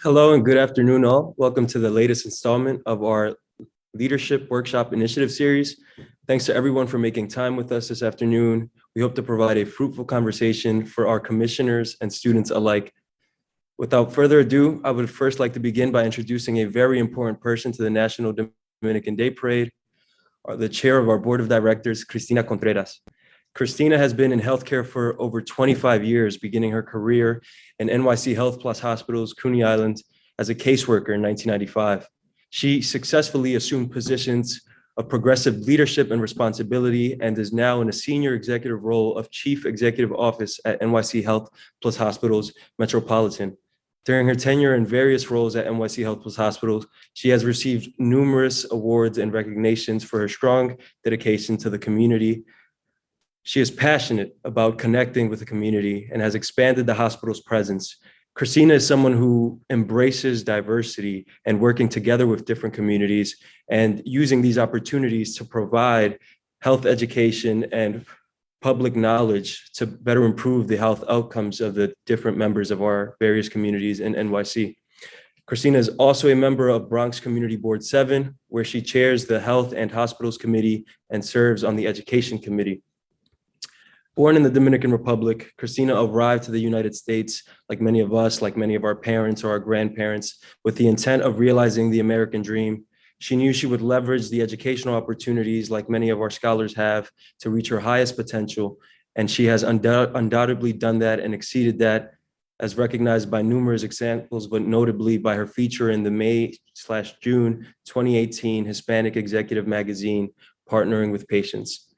Hello and good afternoon, all. Welcome to the latest installment of our Leadership Workshop Initiative Series. Thanks to everyone for making time with us this afternoon. We hope to provide a fruitful conversation for our commissioners and students alike. Without further ado, I would first like to begin by introducing a very important person to the National Dominican Day Parade, the chair of our board of directors, Cristina Contreras. Cristina has been in healthcare for over 25 years, beginning her career in NYC Health Plus Hospitals, Coney Island, as a caseworker in 1995. She successfully assumed positions of progressive leadership and responsibility and is now in a senior executive role of Chief Executive Office at NYC Health Plus Hospitals Metropolitan. During her tenure in various roles at NYC Health Plus Hospitals, she has received numerous awards and recognitions for her strong dedication to the community. She is passionate about connecting with the community and has expanded the hospital's presence. Cristina is someone who embraces diversity and working together with different communities and using these opportunities to provide health education and public knowledge to better improve the health outcomes of the different members of our various communities in NYC. Cristina is also a member of Bronx Community Board 7, where she chairs the Health and Hospitals Committee and serves on the Education Committee. Born in the Dominican Republic, Cristina arrived to the United States, like many of us, like many of our parents or our grandparents, with the intent of realizing the American dream. She knew she would leverage the educational opportunities, like many of our scholars have, to reach her highest potential. And she has undoubtedly done that and exceeded that, as recognized by numerous examples, but notably by her feature in the May/June 2018 Hispanic Executive Magazine, Partnering with Patients.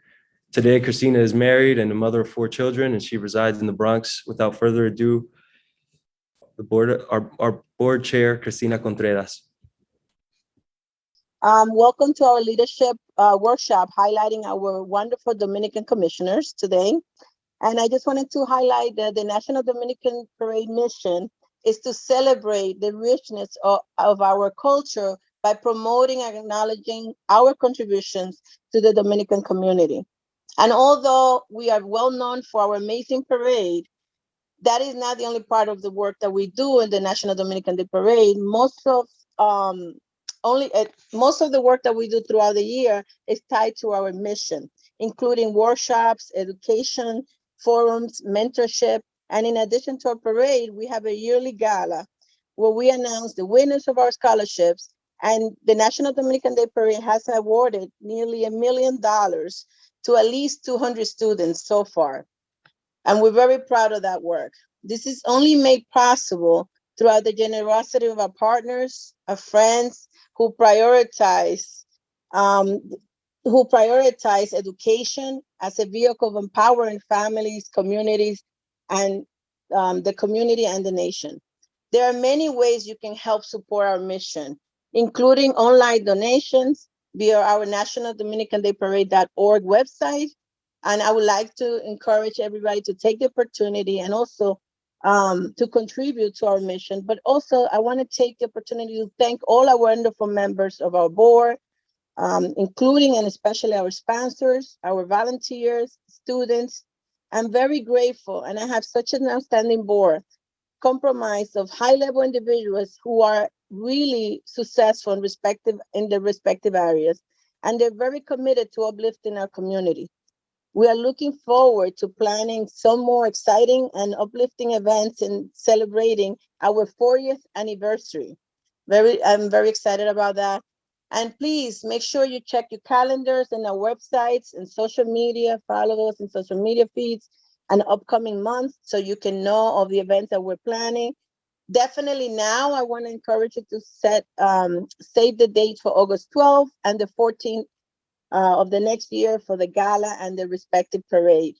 Today, Cristina is married and a mother of 4 children, and she resides in the Bronx. Without further ado, our board chair, Cristina Contreras. Welcome to our leadership workshop, highlighting our wonderful Dominican commissioners today. And I just wanted to highlight that the National Dominican Parade mission is to celebrate the richness of our culture by promoting and acknowledging our contributions to the Dominican community. And although we are well known for our amazing parade, that is not the only part of the work that we do in the National Dominican Day Parade. Most of the work that we do throughout the year is tied to our mission, including workshops, education, forums, mentorship. And in addition to our parade, we have a yearly gala where we announce the winners of our scholarships. And the National Dominican Day Parade has awarded nearly $1 million to at least 200 students so far. And we're very proud of that work. This is only made possible throughout the generosity of our partners, our friends who prioritize education as a vehicle of empowering families, communities, and the community and the nation. There are many ways you can help support our mission, including online donations via our National Dominican Day Parade.org website. And I would like to encourage everybody to take the opportunity and also to contribute to our mission. But also, I want to take the opportunity to thank all our wonderful members of our board, including and especially our sponsors, our volunteers, students. I'm very grateful, and I have such an outstanding board, comprised of high-level individuals who are really successful in their respective areas, and they're very committed to uplifting our community. We are looking forward to planning some more exciting and uplifting events and celebrating our 40th anniversary. I'm very excited about that. And please make sure you check your calendars and our websites and social media, follow us in social media feeds and upcoming months so you can know of the events that we're planning. Definitely now, I want to encourage you to save the date for August 12th and the 14th of the next year for the gala and the respective parade.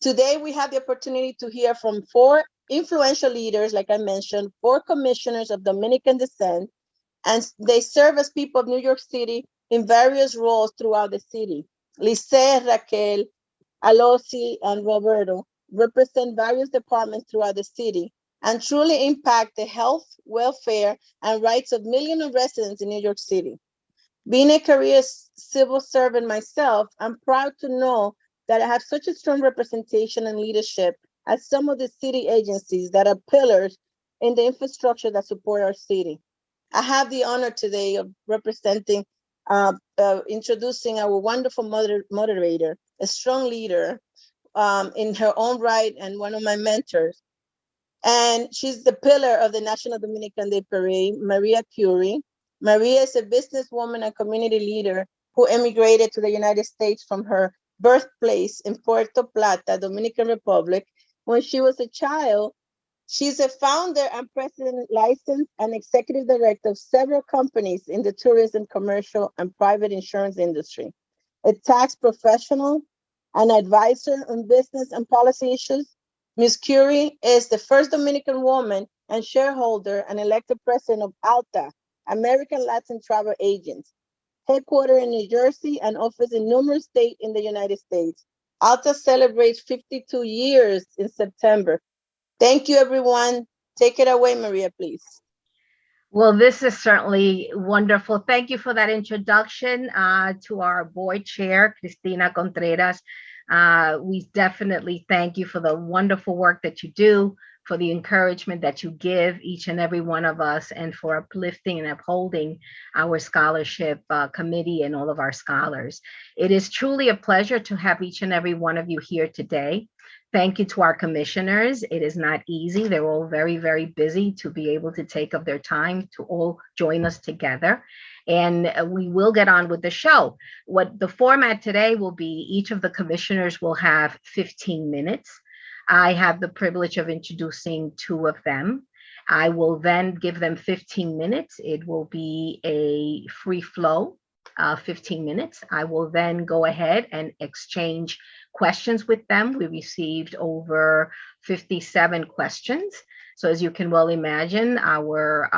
Today, we have the opportunity to hear from 4 influential leaders, like I mentioned, 4 commissioners of Dominican descent, and they serve as people of New York City in various roles throughout the city. Lisette, Raquel, Aloysee, and Roberto represent various departments throughout the city and truly impact the health, welfare, and rights of millions of residents in New York City. Being a career civil servant myself, I'm proud to know that I have such a strong representation and leadership at some of the city agencies that are pillars in the infrastructure that support our city. I have the honor today of representing, introducing our wonderful moderator, a strong leader in her own right and one of my mentors. And she's the pillar of the National Dominican Day Parade, Maria Curie. Maria is a businesswoman and community leader who emigrated to the United States from her birthplace in Puerto Plata, Dominican Republic, when she was a child. She's a founder and president, licensed and executive director of several companies in the tourism, commercial, and private insurance industry, a tax professional, an advisor on business and policy issues. Ms. Curie is the first Dominican woman and shareholder and elected president of ALTA, American Latin Travel Agents, headquartered in New Jersey and office in numerous states in the United States. ALTA celebrates 52 years in September. Thank you, everyone. Take it away, Maria, please. Well, this is certainly wonderful. Thank you for that introduction to our board chair, Cristina Contreras. We definitely thank you for the wonderful work that you do, for the encouragement that you give each and every one of us, and for uplifting and upholding our scholarship committee and all of our scholars. It is truly a pleasure to have each and every one of you here today. Thank you to our commissioners. It is not easy. They're all very, very busy to be able to take up their time to all join us together. And we will get on with the show. What the format today will be, each of the commissioners will have 15 minutes. I have the privilege of introducing two of them. I will then give them 15 minutes. It will be a free flow, 15 minutes. I will then go ahead and exchange questions with them. We received over 57 questions. So as you can well imagine, our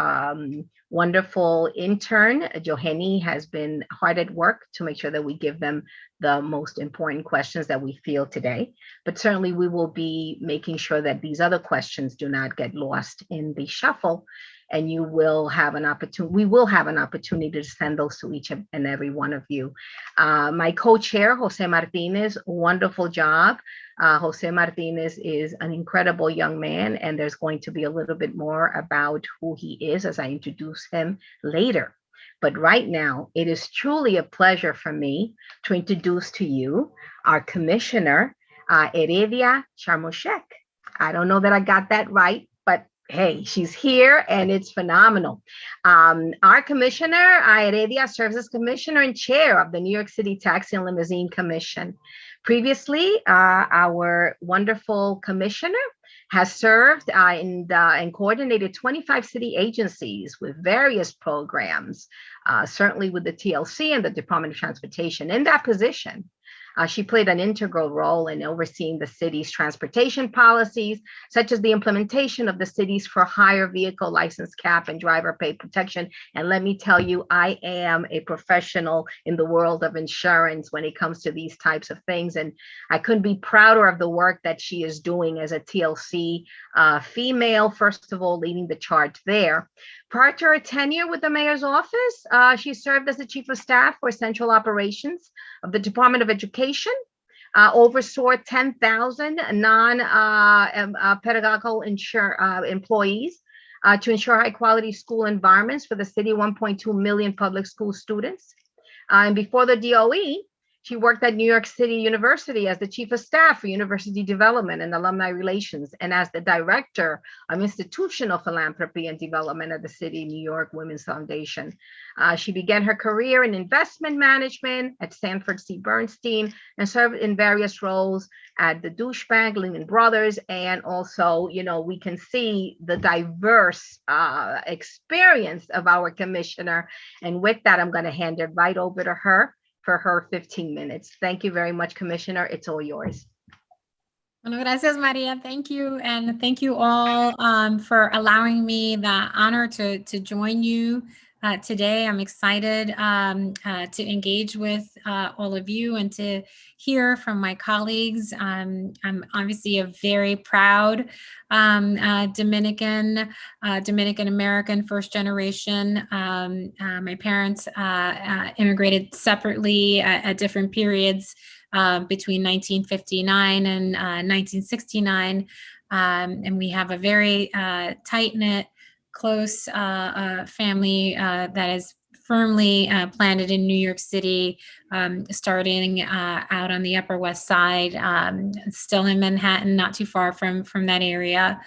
wonderful intern, Joheni, has been hard at work to make sure that we give them the most important questions that we feel today. But certainly we will be making sure that these other questions do not get lost in the shuffle. And you will have an opportunity, we will have an opportunity to send those to each and every one of you. My co-chair, Jose Martinez, wonderful job. Jose Martinez is an incredible young man, and there's going to be a little bit more about who he is as I introduce him later. But right now, it is truly a pleasure for me to introduce to you our commissioner, Heredia Jarmoszuk. I don't know that I got that right, but hey, she's here and it's phenomenal. Our commissioner, Heredia, serves as commissioner and chair of the New York City Taxi and Limousine Commission. Previously, our wonderful commissioner has served and coordinated 25 city agencies with various programs, certainly with the TLC and the Department of Transportation. In that position, she played an integral role in overseeing the city's transportation policies, such as the implementation of the city's for hire vehicle license cap and driver pay protection. And let me tell you, I am a professional in the world of insurance when it comes to these types of things. And I couldn't be prouder of the work that she is doing as a TLC female, first of all, leading the charge there. Prior to her tenure with the mayor's office, she served as the chief of staff for central operations of the Department of Education, oversaw 10,000 non-pedagogical employees to ensure high quality school environments for the city 1.2 million public school students. And before the DOE, she worked at New York City University as the chief of staff for university development and alumni relations, and as the director of institutional philanthropy and development at the City of New York Women's Foundation. She began her career in investment management at Sanford C. Bernstein and served in various roles at the Deutsche Bank, Lehman Brothers, and also, you know, we can see the diverse experience of our commissioner. And with that, I'm going to hand it right over to her for her 15 minutes. Thank you very much, Commissioner. It's all yours. Bueno, gracias, Maria. Thank you. And thank you all for allowing me the honor to join you today. I'm excited to engage with all of you and to hear from my colleagues. I'm obviously a very proud Dominican American, first generation. My parents immigrated separately at different periods between 1959 and 1969. And we have a very tight-knit, close family that is firmly planted in New York City, starting out on the Upper West Side, still in Manhattan, not too far from that area.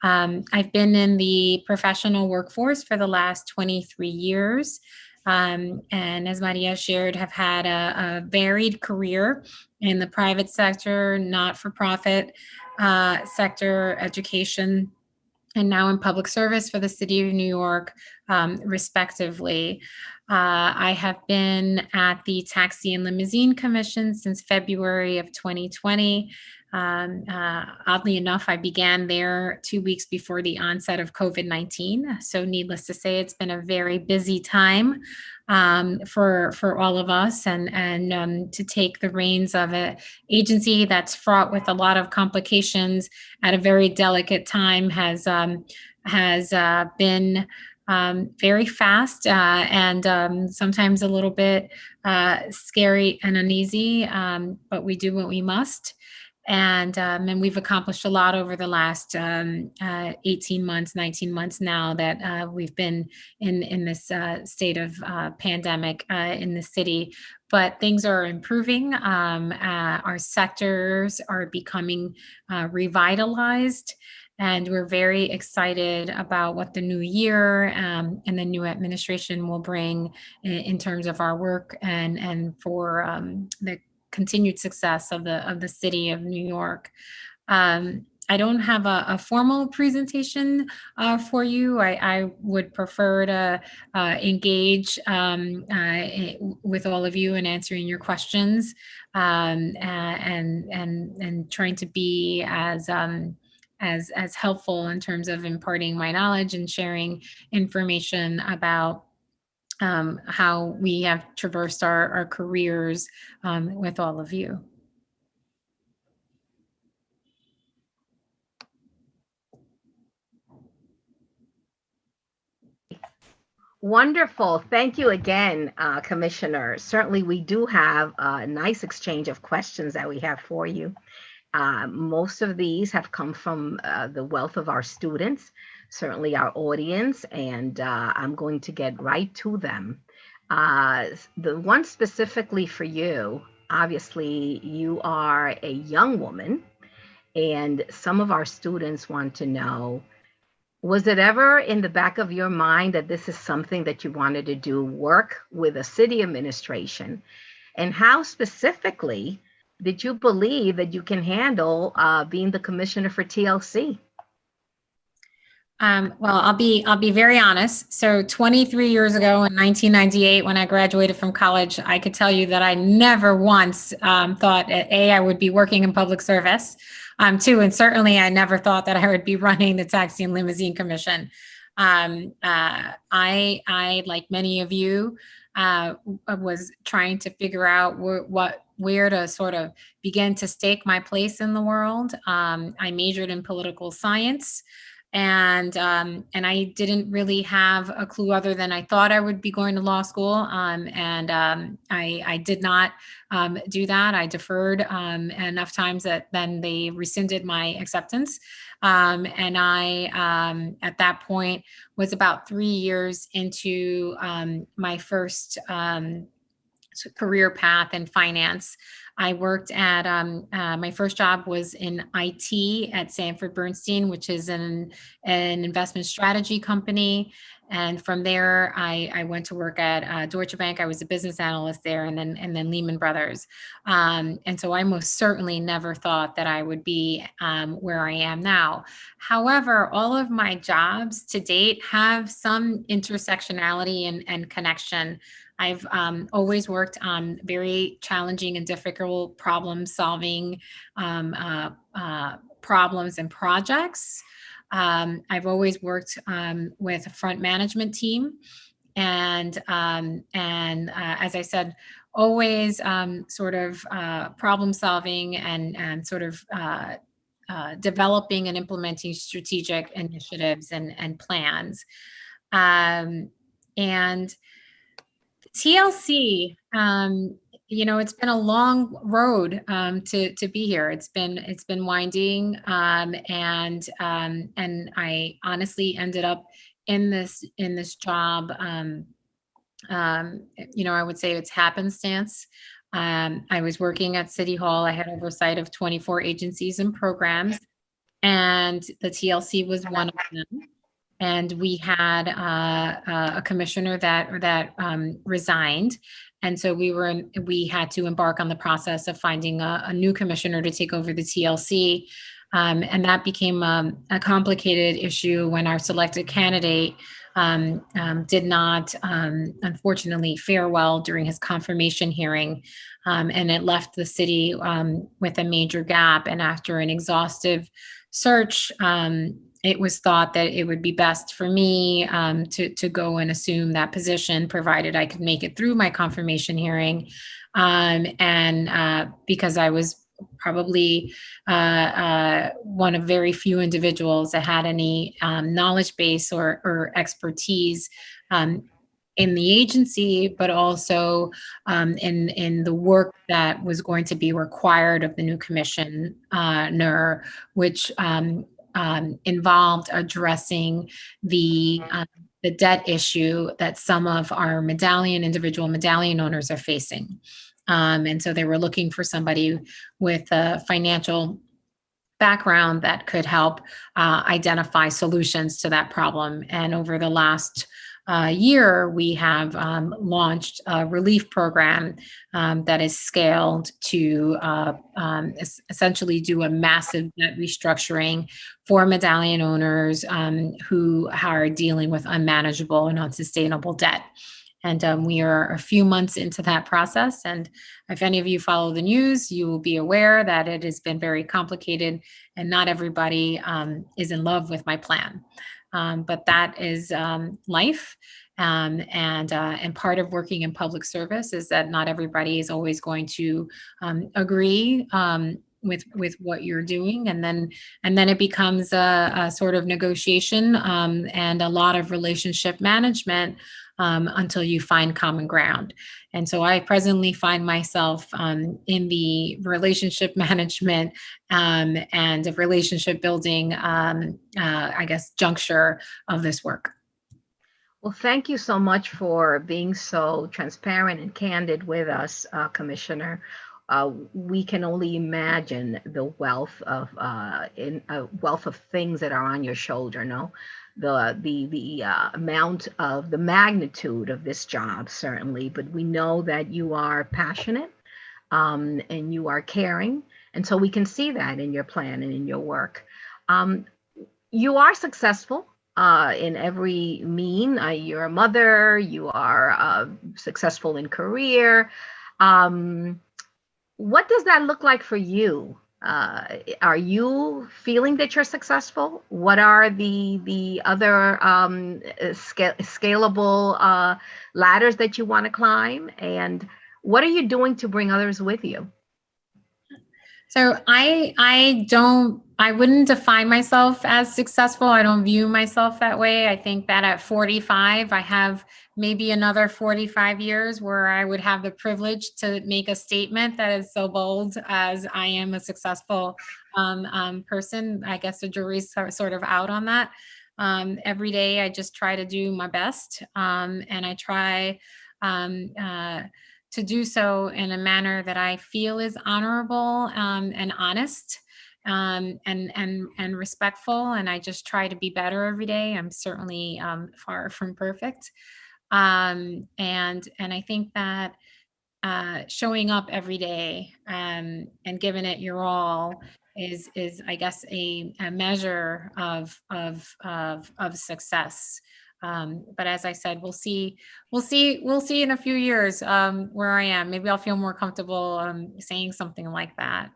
I've been in the professional workforce for the last 23 years. And as Maria shared, have had a varied career in the private sector, not-for-profit sector, education, and now in public service for the city of New York, respectively. I have been at the Taxi and Limousine Commission since February of 2020. Oddly enough, I began there 2 weeks before the onset of COVID-19. So needless to say, it's been a very busy time for all of us, and to take the reins of an agency that's fraught with a lot of complications at a very delicate time has been very fast and sometimes a little bit scary and uneasy, but we do what we must. And we've accomplished a lot over the last 18 months, 19 months now that we've been in this state of pandemic in the city. But things are improving. Our sectors are becoming revitalized. And we're very excited about what the new year and the new administration will bring in terms of our work and for the continued success of the city of New York. I don't have a formal presentation for you. I would prefer to engage with all of you in answering your questions and trying to be as helpful in terms of imparting my knowledge and sharing information about how we have traversed our careers with all of you. Wonderful. Thank you again, Commissioner. Certainly, we do have a nice exchange of questions that we have for you. Most of these have come from the wealth of our students, certainly our audience, and I'm going to get right to them. The one specifically for you, obviously, you are a young woman, and some of our students want to know, was it ever in the back of your mind that this is something that you wanted to do, work with a city administration? And how specifically did you believe that you can handle being the commissioner for TLC? Well, I'll be very honest. So 23 years ago in 1998, when I graduated from college, I could tell you that I never once thought I would be working in public service. Two, and certainly I never thought that I would be running the Taxi and Limousine Commission. I, like many of you, was trying to figure out where to sort of begin to stake my place in the world. I majored in political science. And I didn't really have a clue other than I thought I would be going to law school. I did not do that. I deferred enough times that then they rescinded my acceptance. And I, at that point, was about 3 years into my first career path in finance. I worked at, my first job was in IT at Sanford Bernstein, which is an investment strategy company. And from there, I went to work at Deutsche Bank. I was a business analyst there, and then Lehman Brothers. And so I most certainly never thought that I would be where I am now. However, all of my jobs to date have some intersectionality and connection. I've always worked on very challenging and difficult problem-solving problems and projects. I've always worked with a front management team, and as I said, always sort of problem-solving and sort of developing and implementing strategic initiatives and plans. And TLC it's been a long road to be here. It's been winding, and I honestly ended up in this job. I would say it's happenstance. I was working at City Hall. I had oversight of 24 agencies and programs, and the TLC was one of them. And we had a commissioner that resigned, and so we had to embark on the process of finding a new commissioner to take over the TLC, and that became a complicated issue when our selected candidate did not, unfortunately, fare well during his confirmation hearing, and it left the city with a major gap. And after an exhaustive search, it was thought that it would be best for me to go and assume that position, provided I could make it through my confirmation hearing. And because I was probably one of very few individuals that had any knowledge base or expertise in the agency, but also in the work that was going to be required of the new commissioner, which involved addressing the debt issue that some of our individual medallion owners are facing. And so they were looking for somebody with a financial background that could help identify solutions to that problem. And over the last year, we have launched a relief program that is scaled to essentially do a massive debt restructuring for medallion owners who are dealing with unmanageable and unsustainable debt. And we are a few months into that process. And if any of you follow the news, you will be aware that it has been very complicated, and not everybody is in love with my plan. But that is life. And part of working in public service is that not everybody is always going to agree with what you're doing, and then it becomes a sort of negotiation and a lot of relationship management until you find common ground. And so I presently find myself in the relationship management and the relationship building, juncture of this work. Well, thank you so much for being so transparent and candid with us, Commissioner. We can only imagine the wealth of things that are on your shoulder. No, the amount of the magnitude of this job, certainly, but we know that you are passionate and you are caring, and so we can see that in your plan and in your work. You are successful in every mean. You're a mother. You are successful in career. What does that look like for you? Are you feeling that you're successful? What are the other scalable ladders that you want to climb? And what are you doing to bring others with you? So I wouldn't define myself as successful. I don't view myself that way. I think that at 45, I have maybe another 45 years where I would have the privilege to make a statement that is so bold as I am a successful person. I guess the jury's sort of out on that. Every day, I just try to do my best, and I try to do so in a manner that I feel is honorable and honest. And respectful, and I just try to be better every day. I'm certainly far from perfect, and I think that showing up every day and giving it your all is I guess a measure of success. But as I said, we'll see in a few years where I am. Maybe I'll feel more comfortable saying something like that.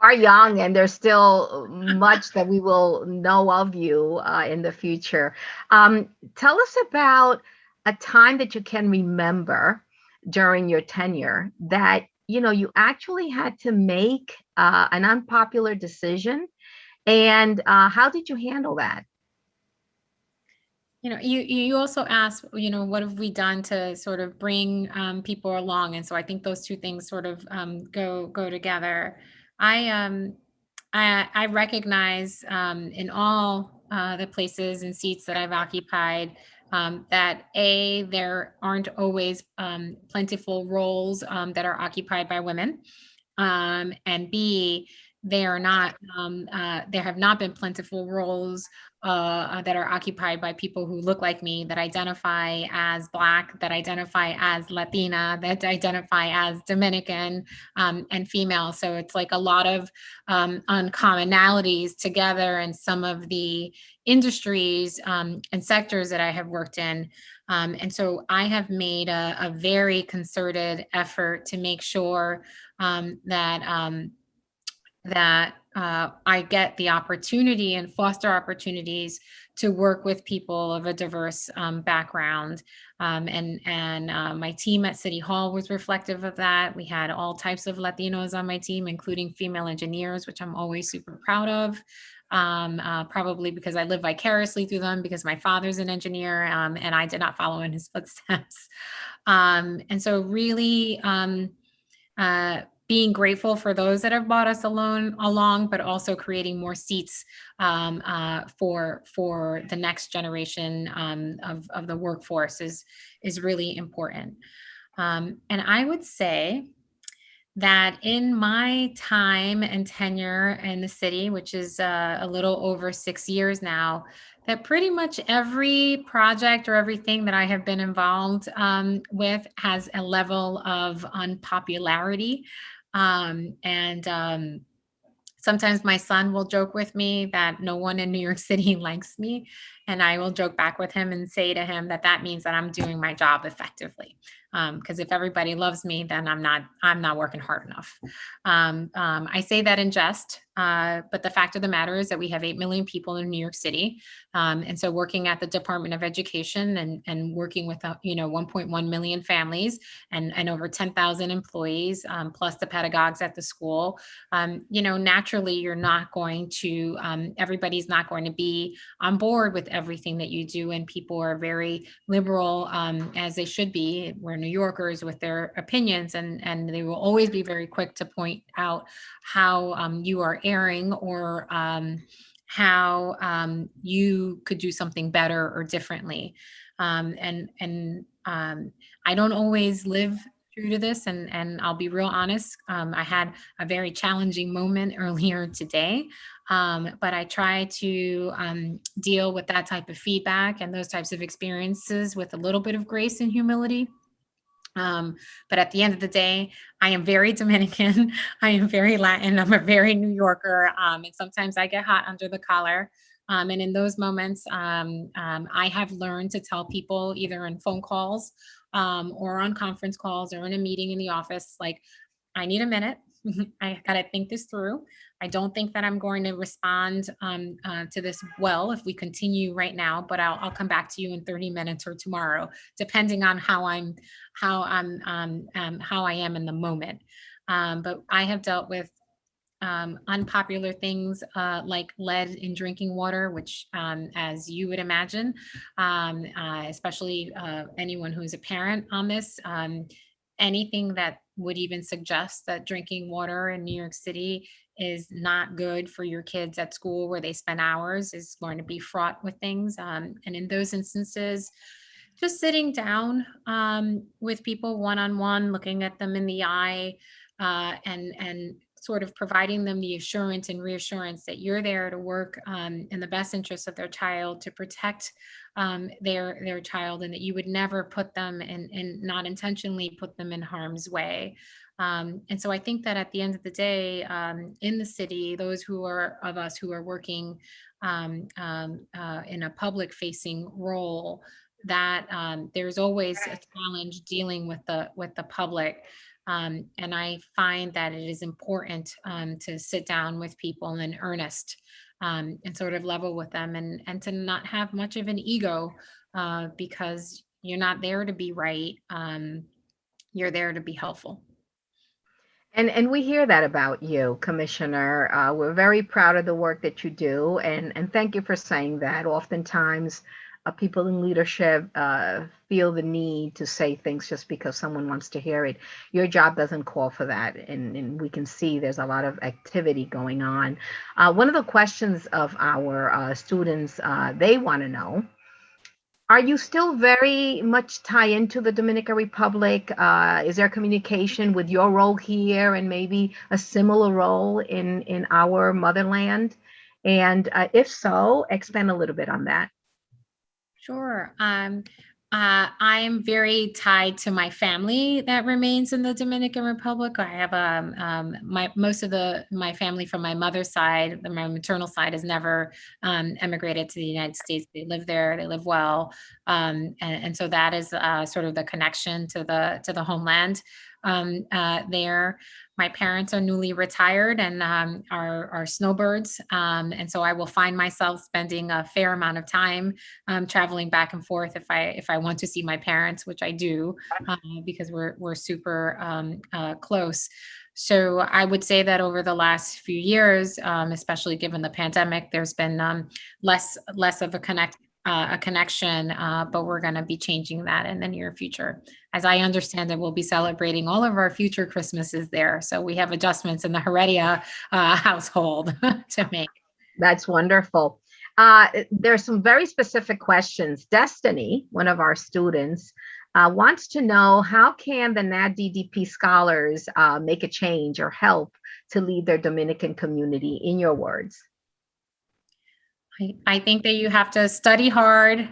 Are young, and there's still much that we will know of you in the future. Tell us about a time that you can remember during your tenure that you actually had to make an unpopular decision, and how did you handle that? You also asked, what have we done to sort of bring people along? And so I think those two things sort of go together. I recognize in all the places and seats that I've occupied that there aren't always plentiful roles that are occupied by women, and B, there have not been plentiful roles that are occupied by people who look like me, that identify as Black, that identify as Latina, that identify as Dominican and female. So it's like a lot of uncommonalities together in some of the industries and sectors that I have worked in. And so I have made a very concerted effort to make sure that I get the opportunity and foster opportunities to work with people of a diverse background. And my team at City Hall was reflective of that. We had all types of Latinos on my team, including female engineers, which I'm always super proud of. Probably because I live vicariously through them, because my father's an engineer and I did not follow in his footsteps. And so really, being grateful for those that have brought us along, but also creating more seats for the next generation of the workforce is really important. And I would say that in my time and tenure in the city, which is a little over 6 years now, that pretty much every project or everything that I have been involved with has a level of unpopularity. Sometimes my son will joke with me that no one in New York City likes me. And I will joke back with him and say to him that means that I'm doing my job effectively. Because if everybody loves me, then I'm not working hard enough. I say that in jest, but the fact of the matter is that we have 8 million people in New York City. And so working at the Department of Education and working with 1.1 million families and over 10,000 employees, plus the pedagogues at the school, naturally you're not going to, everybody's not going to be on board with everything that you do. And people are very liberal, as they should be. We're New Yorkers with their opinions, and they will always be very quick to point out how you are erring or how you could do something better or differently. I don't always live true to this, and I'll be real honest. I had a very challenging moment earlier today, but I try to deal with that type of feedback and those types of experiences with a little bit of grace and humility. But at the end of the day, I am very Dominican. I am very Latin. I'm a very New Yorker. And sometimes I get hot under the collar. And in those moments, I have learned to tell people either in phone calls or on conference calls or in a meeting in the office, like, I need a minute. I gotta think this through. I don't think that I'm going to respond to this well if we continue right now, but I'll come back to you in 30 minutes or tomorrow, depending on how I am in the moment. But I have dealt with unpopular things like lead in drinking water, which, as you would imagine, especially anyone who's a parent on this, anything that would even suggest that drinking water in New York City is not good for your kids at school where they spend hours is going to be fraught with things. And in those instances, just sitting down with people one-on-one, looking at them in the eye, and sort of providing them the assurance and reassurance that you're there to work in the best interest of their child, to protect their child, and that you would never put them and not intentionally put them in harm's way. And so I think that at the end of the day, in the city, those of us who are working in a public facing role, that there's always a challenge dealing with the public. And I find that it is important to sit down with people in earnest and sort of level with them, and to not have much of an ego, because you're not there to be right. You're there to be helpful. And we hear that about you, Commissioner. We're very proud of the work that you do, and thank you for saying that. Oftentimes, people in leadership feel the need to say things just because someone wants to hear it. Your job doesn't call for that, and we can see there's a lot of activity going on. One of the questions of our students, they want to know, are you still very much tied into the Dominican Republic? Is there communication with your role here and maybe a similar role in our motherland? And if so, expand a little bit on that. Sure. I am very tied to my family that remains in the Dominican Republic. I have most of my family from my mother's side, my maternal side, has never emigrated to the United States. They live there, they live well, and so that is sort of the connection to the homeland there. My parents are newly retired and are snowbirds, and so I will find myself spending a fair amount of time traveling back and forth if I want to see my parents, which I do, because we're super close. So I would say that over the last few years, especially given the pandemic, there's been less of a connection, but we're going to be changing that in the near future. As I understand it, we'll be celebrating all of our future Christmases there. So we have adjustments in the Heredia household to make. That's wonderful. There's some very specific questions. Destiny, one of our students, wants to know, how can the NatDDP scholars make a change or help to lead their Dominican community, in your words? I think that you have to study hard,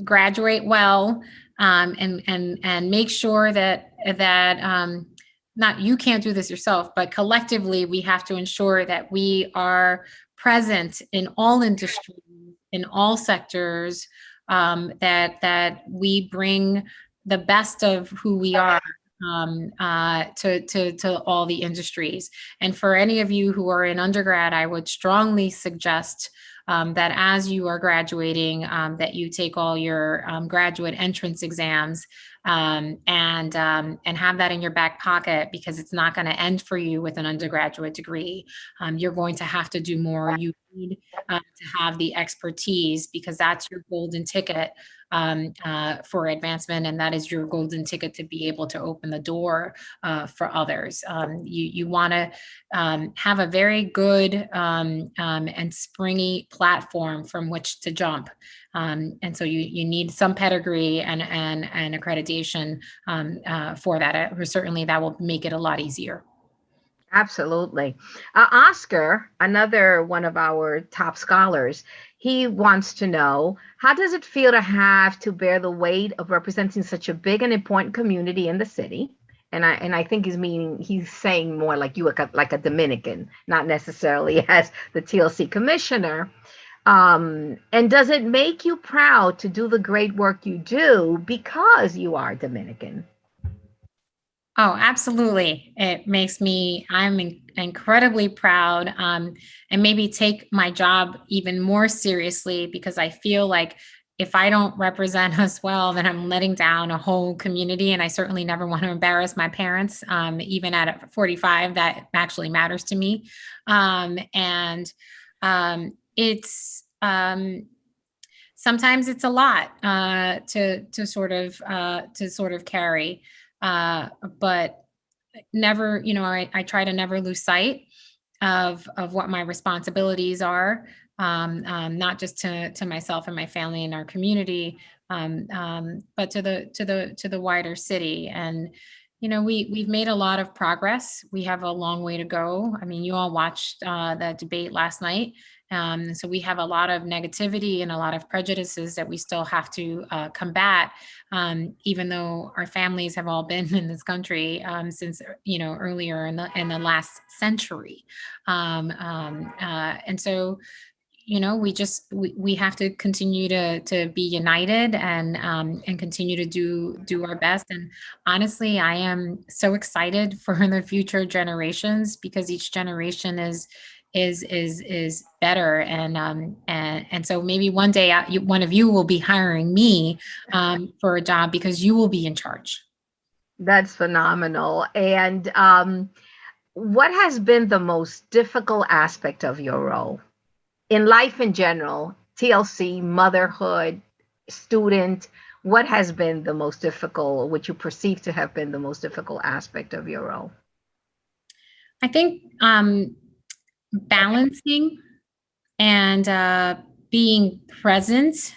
graduate well, and make sure that not you can't do this yourself, but collectively we have to ensure that we are present in all industries, in all sectors, that we bring the best of who we are to all the industries. And for any of you who are in undergrad, I would strongly suggest that as you are graduating, that you take all your graduate entrance exams and have that in your back pocket, because it's not going to end for you with an undergraduate degree. You're going to have to do more. You need to have the expertise, because that's your golden ticket for advancement, and that is your golden ticket to be able to open the door for others. You want to have a very good and springy platform from which to jump, and so you need some pedigree and accreditation for that. Certainly, that will make it a lot easier. Absolutely. Oscar, another one of our top scholars, he wants to know, how does it feel to have to bear the weight of representing such a big and important community in the city? And I think he's saying more like you, like a Dominican, not necessarily as the TLC commissioner. And does it make you proud to do the great work you do because you are Dominican? Oh, absolutely. It makes I'm incredibly proud, and maybe take my job even more seriously, because I feel like if I don't represent us well, then I'm letting down a whole community. And I certainly never want to embarrass my parents. Even at 45, that actually matters to me. It's sometimes it's a lot to sort of carry. But never, I try to never lose sight of what my responsibilities are, not just to myself and my family and our community, but to the wider city. And we've made a lot of progress. We have a long way to go. I mean, you all watched the debate last night. So we have a lot of negativity and a lot of prejudices that we still have to combat, even though our families have all been in this country since earlier in the last century, and so we have to continue to be united and continue to do our best. And honestly, I am so excited for the future generations, because each generation is better, and so maybe one day one of you will be hiring me for a job, because you will be in charge. That's phenomenal. And what has been the most difficult aspect of your role in life in general, TLC, motherhood, student, what has been the most difficult, or what you perceive to have been the most difficult aspect of your role? I think balancing and being present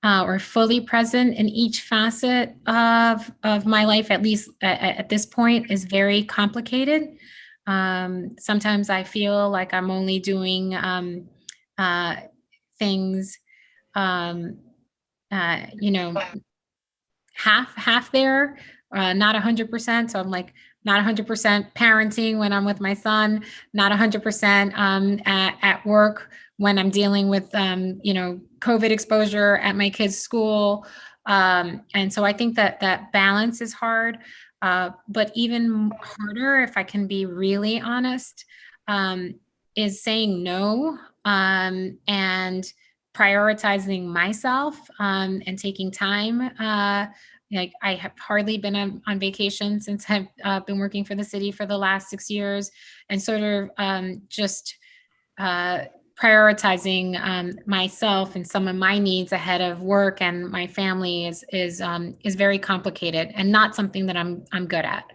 or fully present in each facet of my life, at least at this point, is very complicated. Sometimes I feel like I'm only doing things, half there, not 100%. So I'm like not 100% parenting when I'm with my son, not 100% at work when I'm dealing with, COVID exposure at my kids' school. And so I think that balance is hard, but even harder, if I can be really honest, is saying no, and prioritizing myself, and taking time. Like I have hardly been on vacation since I've been working for the city for the last 6 years, and sort of just prioritizing myself and some of my needs ahead of work and my family is very complicated and not something that I'm good at.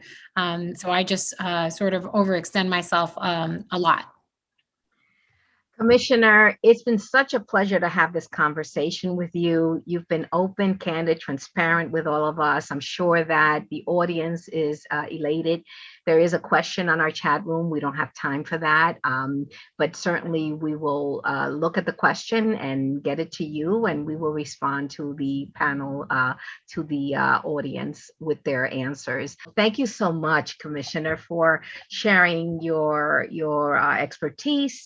So I just sort of overextend myself a lot. Commissioner, it's been such a pleasure to have this conversation with you. You've been open, candid, transparent with all of us. I'm sure that the audience is elated. There is a question on our chat room. We don't have time for that, but certainly we will look at the question and get it to you, and we will respond to the panel, to the audience with their answers. Thank you so much, Commissioner, for sharing your expertise,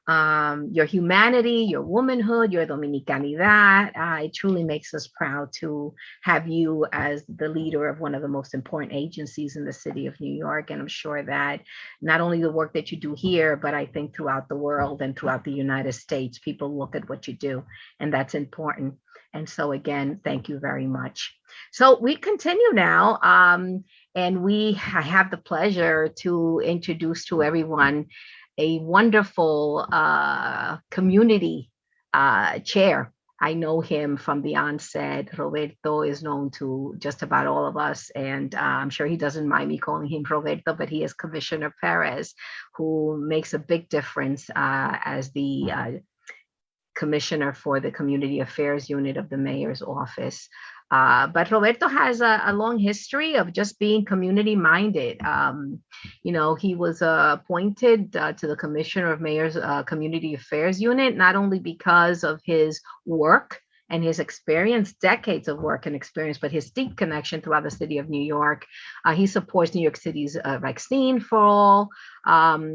your humanity, your womanhood, your Dominicanidad. It truly makes us proud to have you as the leader of one of the most important agencies in the city of New York. And I'm sure that not only the work that you do here, but I think throughout the world and throughout the United States, people look at what you do, and that's important. And so again, thank you very much. So we continue now, and I have the pleasure to introduce to everyone a wonderful community chair. I know him from the onset. Roberto is known to just about all of us, and I'm sure he doesn't mind me calling him Roberto, but he is Commissioner Perez, who makes a big difference as the commissioner for the Community Affairs Unit of the Mayor's Office. But Roberto has a long history of just being community minded. He was appointed to the Commissioner of Mayor's Community Affairs Unit, not only because of his work and his experience, decades of work and experience, but his deep connection throughout the city of New York. He supports New York City's vaccine for all.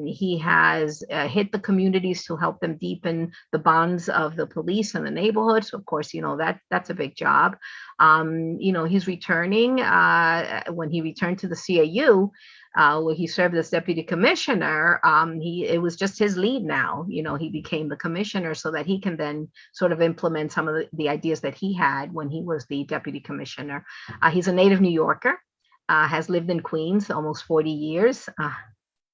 He has hit the communities to help them deepen the bonds of the police and the neighborhoods. Of course, that's a big job. He's returning, when he returned to the CAU, where he served as deputy commissioner, it was just his lead now. He became the commissioner so that he can then sort of implement some of the ideas that he had when he was the deputy commissioner. He's a native New Yorker, has lived in Queens almost 40 years.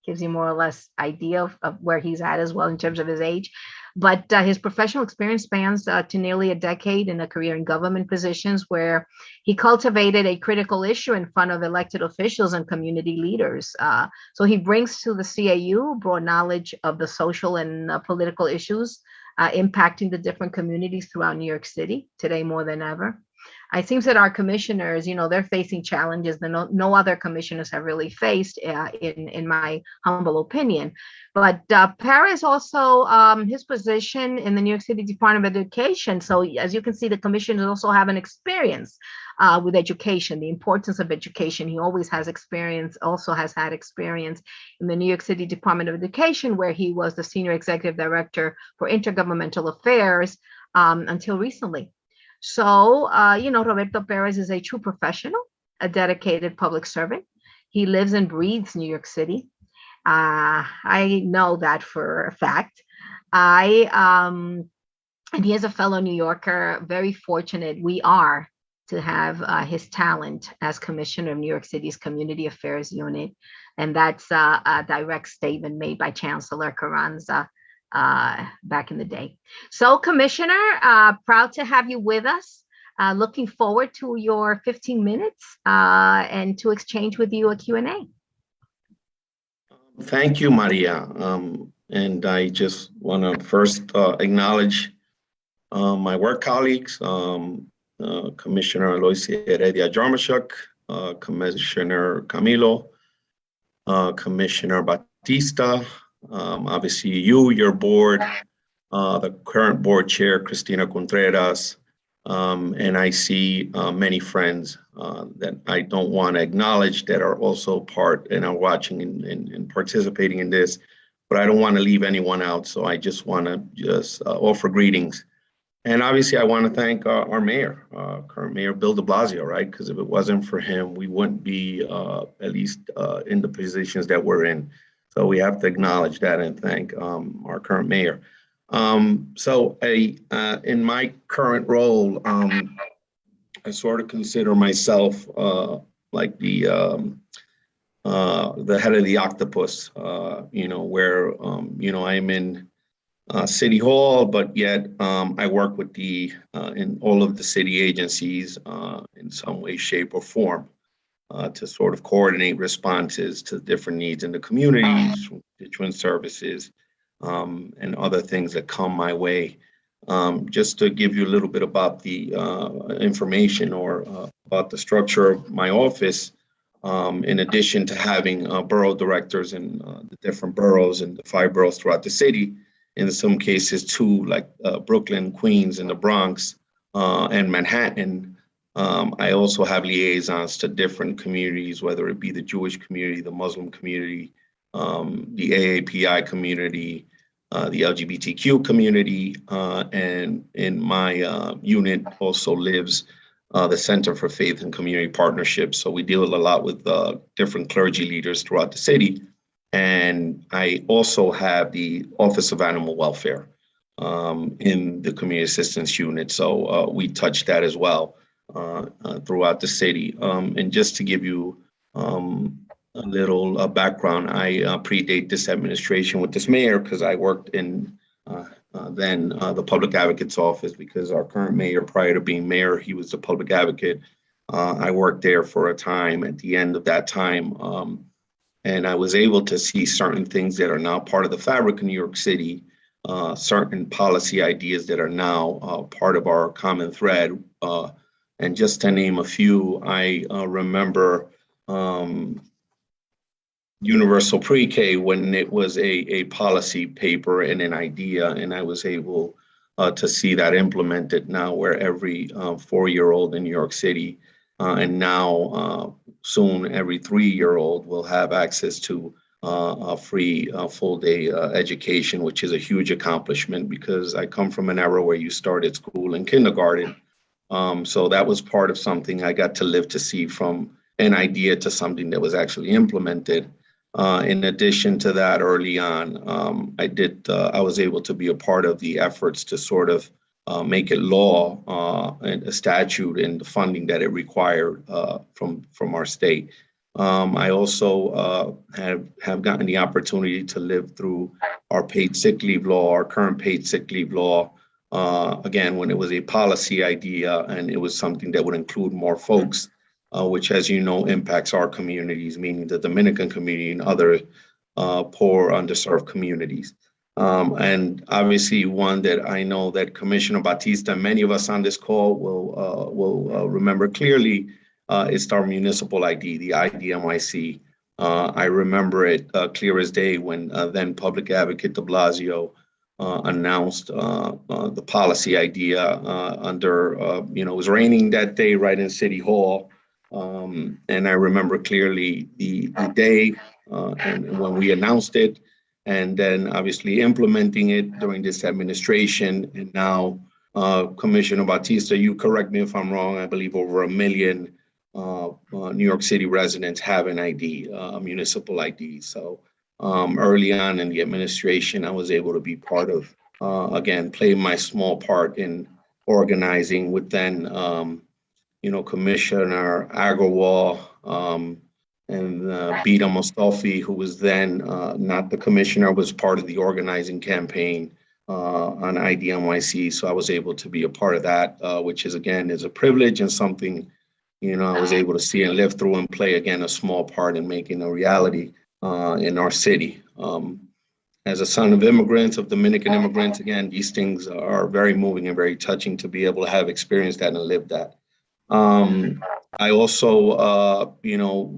Gives you more or less idea of where he's at as well in terms of his age. But his professional experience spans to nearly a decade in a career in government positions where he cultivated a critical issue in front of elected officials and community leaders. So he brings to the CAU broad knowledge of the social and political issues impacting the different communities throughout New York City today more than ever. It seems that our commissioners, they're facing challenges that no other commissioners have really faced, in my humble opinion. But Perez also, his position in the New York City Department of Education. So as you can see, the commissioners also have an experience with education, the importance of education. He always has experience, also has had experience in the New York City Department of Education, where he was the Senior Executive Director for Intergovernmental Affairs until recently. So, Roberto Perez is a true professional, a dedicated public servant. He lives and breathes New York City. I know that for a fact. And he is a fellow New Yorker. Very fortunate we are to have his talent as commissioner of New York City's Community Affairs Unit. And that's a direct statement made by Chancellor Carranza back in the day. So, Commissioner, proud to have you with us. Looking forward to your 15 minutes and to exchange with you a Q&A. Thank you, Maria. And I just want to first acknowledge my work colleagues, Commissioner Aloysee Heredia Jarmoszuk, Commissioner Camilo, Commissioner Batista, obviously your board, the current board chair, Cristina Contreras, and I see many friends that I don't want to acknowledge that are also part and are watching and participating in this, but I don't want to leave anyone out. So I just want to offer greetings. And obviously I want to thank our mayor, current mayor, Bill de Blasio, right? Because if it wasn't for him, we wouldn't be at least in the positions that we're in. So we have to acknowledge that and thank our current mayor. So in my current role, I sort of consider myself like the head of the octopus, where, I'm in City Hall, but yet I work with in all of the city agencies in some way, shape, or form to sort of coordinate responses to different needs in the communities, constituent services, and other things that come my way. Just to give you a little bit about the information or about the structure of my office, in addition to having borough directors in the different boroughs and the 5 boroughs throughout the city, in some cases 2, like Brooklyn, Queens, and the Bronx, and Manhattan. I also have liaisons to different communities, whether it be the Jewish community, the Muslim community, the AAPI community, the LGBTQ community, and in my unit also lives the Center for Faith and Community Partnerships. So we deal a lot with different clergy leaders throughout the city. And I also have the Office of Animal Welfare in the Community Assistance Unit. So we touch that as well throughout the city. And just to give you a little background, I predate this administration with this mayor because I worked in then the public advocate's office, because our current mayor, prior to being mayor, he was the public advocate. I worked there for a time. At the end of that time, and I was able to see certain things that are now part of the fabric of New York City, certain policy ideas that are now part of our common thread. And just to name a few, I remember universal pre-K when it was a policy paper and an idea, and I was able to see that implemented now, where every 4-year-old in New York City and now soon every 3-year-old will have access to a free full-day education, which is a huge accomplishment because I come from an era where you started school in kindergarten. So that was part of something I got to live to see, from an idea to something that was actually implemented. In addition to that, early on, I was able to be a part of the efforts to sort of make it law and a statute and the funding that it required from our state. I also have gotten the opportunity to live through our paid sick leave law, our current paid sick leave law, again, when it was a policy idea and it was something that would include more folks, which, as you know, impacts our communities, meaning the Dominican community and other poor, underserved communities. And obviously one that I know that Commissioner Batista and many of us on this call will remember clearly is our municipal ID, the IDMYC. I remember it clear as day when then Public Advocate de Blasio announced the policy idea under, it was raining that day right in City Hall. And I remember clearly the day and when we announced it, and then obviously implementing it during this administration. And now, Commissioner Batista, you correct me if I'm wrong, I believe over 1 million New York City residents have an ID, municipal ID. So early on in the administration, I was able to be part of, again, play my small part in organizing with then, Commissioner Agarwal, and Bida Mustafi, who was then not the commissioner, was part of the organizing campaign on IDNYC. So I was able to be a part of that, which is, again, is a privilege and something, I was able to see and live through and play, again, a small part in making a reality in our city. As a son of immigrants, of Dominican immigrants, again, these things are very moving and very touching to be able to have experienced that and lived that. I also,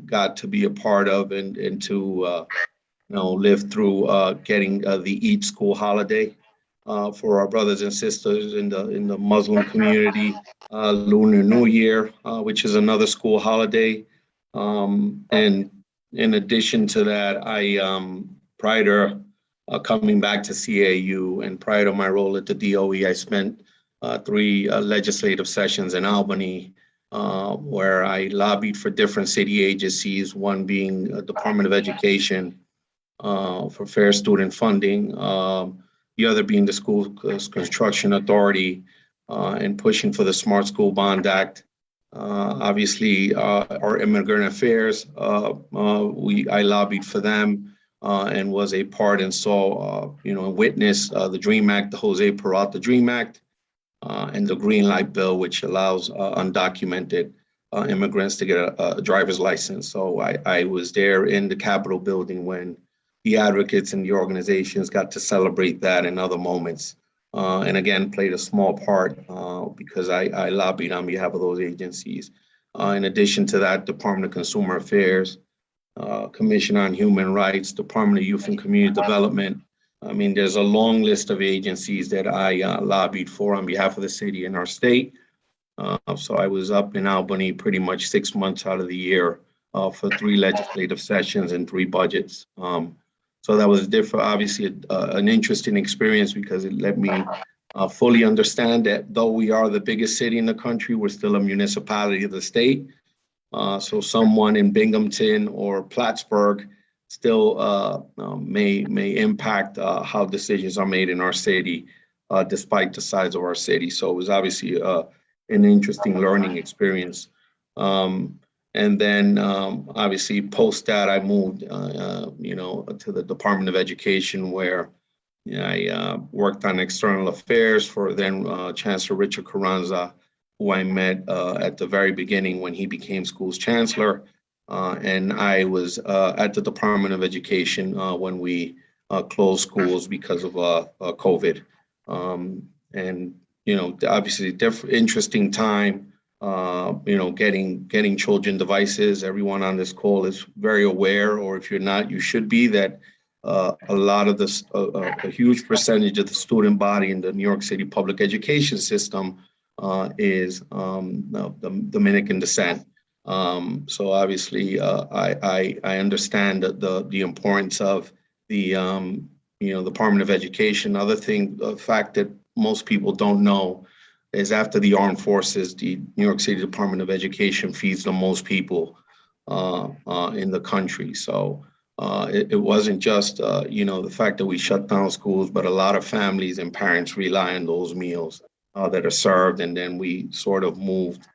got to be a part of and to, live through getting the Eid school holiday for our brothers and sisters in the Muslim community, Lunar New Year, which is another school holiday. And in addition to that, I prior to coming back to CAU and prior to my role at the DOE, I spent 3 legislative sessions in Albany, where I lobbied for different city agencies, one being Department of Education for fair student funding, the other being the School Construction Authority, and pushing for the Smart School Bond Act. Obviously, our Immigrant Affairs, I lobbied for them and was a part and saw, witnessed the DREAM Act, the Jose Peralta DREAM Act, and the Green Light Bill, which allows undocumented immigrants to get a driver's license. So I was there in the Capitol building when the advocates and the organizations got to celebrate that and other moments. And again, played a small part because I lobbied on behalf of those agencies. In addition to that, Department of Consumer Affairs, Commission on Human Rights, Department of Youth and Community Development. I mean, there's a long list of agencies that I lobbied for on behalf of the city and our state. So I was up in Albany pretty much 6 months out of the year for 3 legislative sessions and 3 budgets. So that was different, obviously an interesting experience because it let me fully understand that though we are the biggest city in the country, we're still a municipality of the state. So someone in Binghamton or Plattsburgh still may impact how decisions are made in our city, despite the size of our city. So it was obviously an interesting learning experience. And then obviously post that, I moved, to the Department of Education where I worked on external affairs for then Chancellor Richard Carranza, who I met at the very beginning when he became schools chancellor. And I was at the Department of Education when we closed schools because of COVID. And, obviously interesting time, getting children devices. Everyone on this call is very aware, or if you're not, you should be, that a lot of this, a huge percentage of the student body in the New York City public education system is the Dominican descent. So obviously, I understand the importance of the Department of Education. Other thing, the fact that most people don't know is after the armed forces, the New York City Department of Education feeds the most people in the country. So it wasn't just the fact that we shut down schools, but a lot of families and parents rely on those meals that are served, and then we sort of moved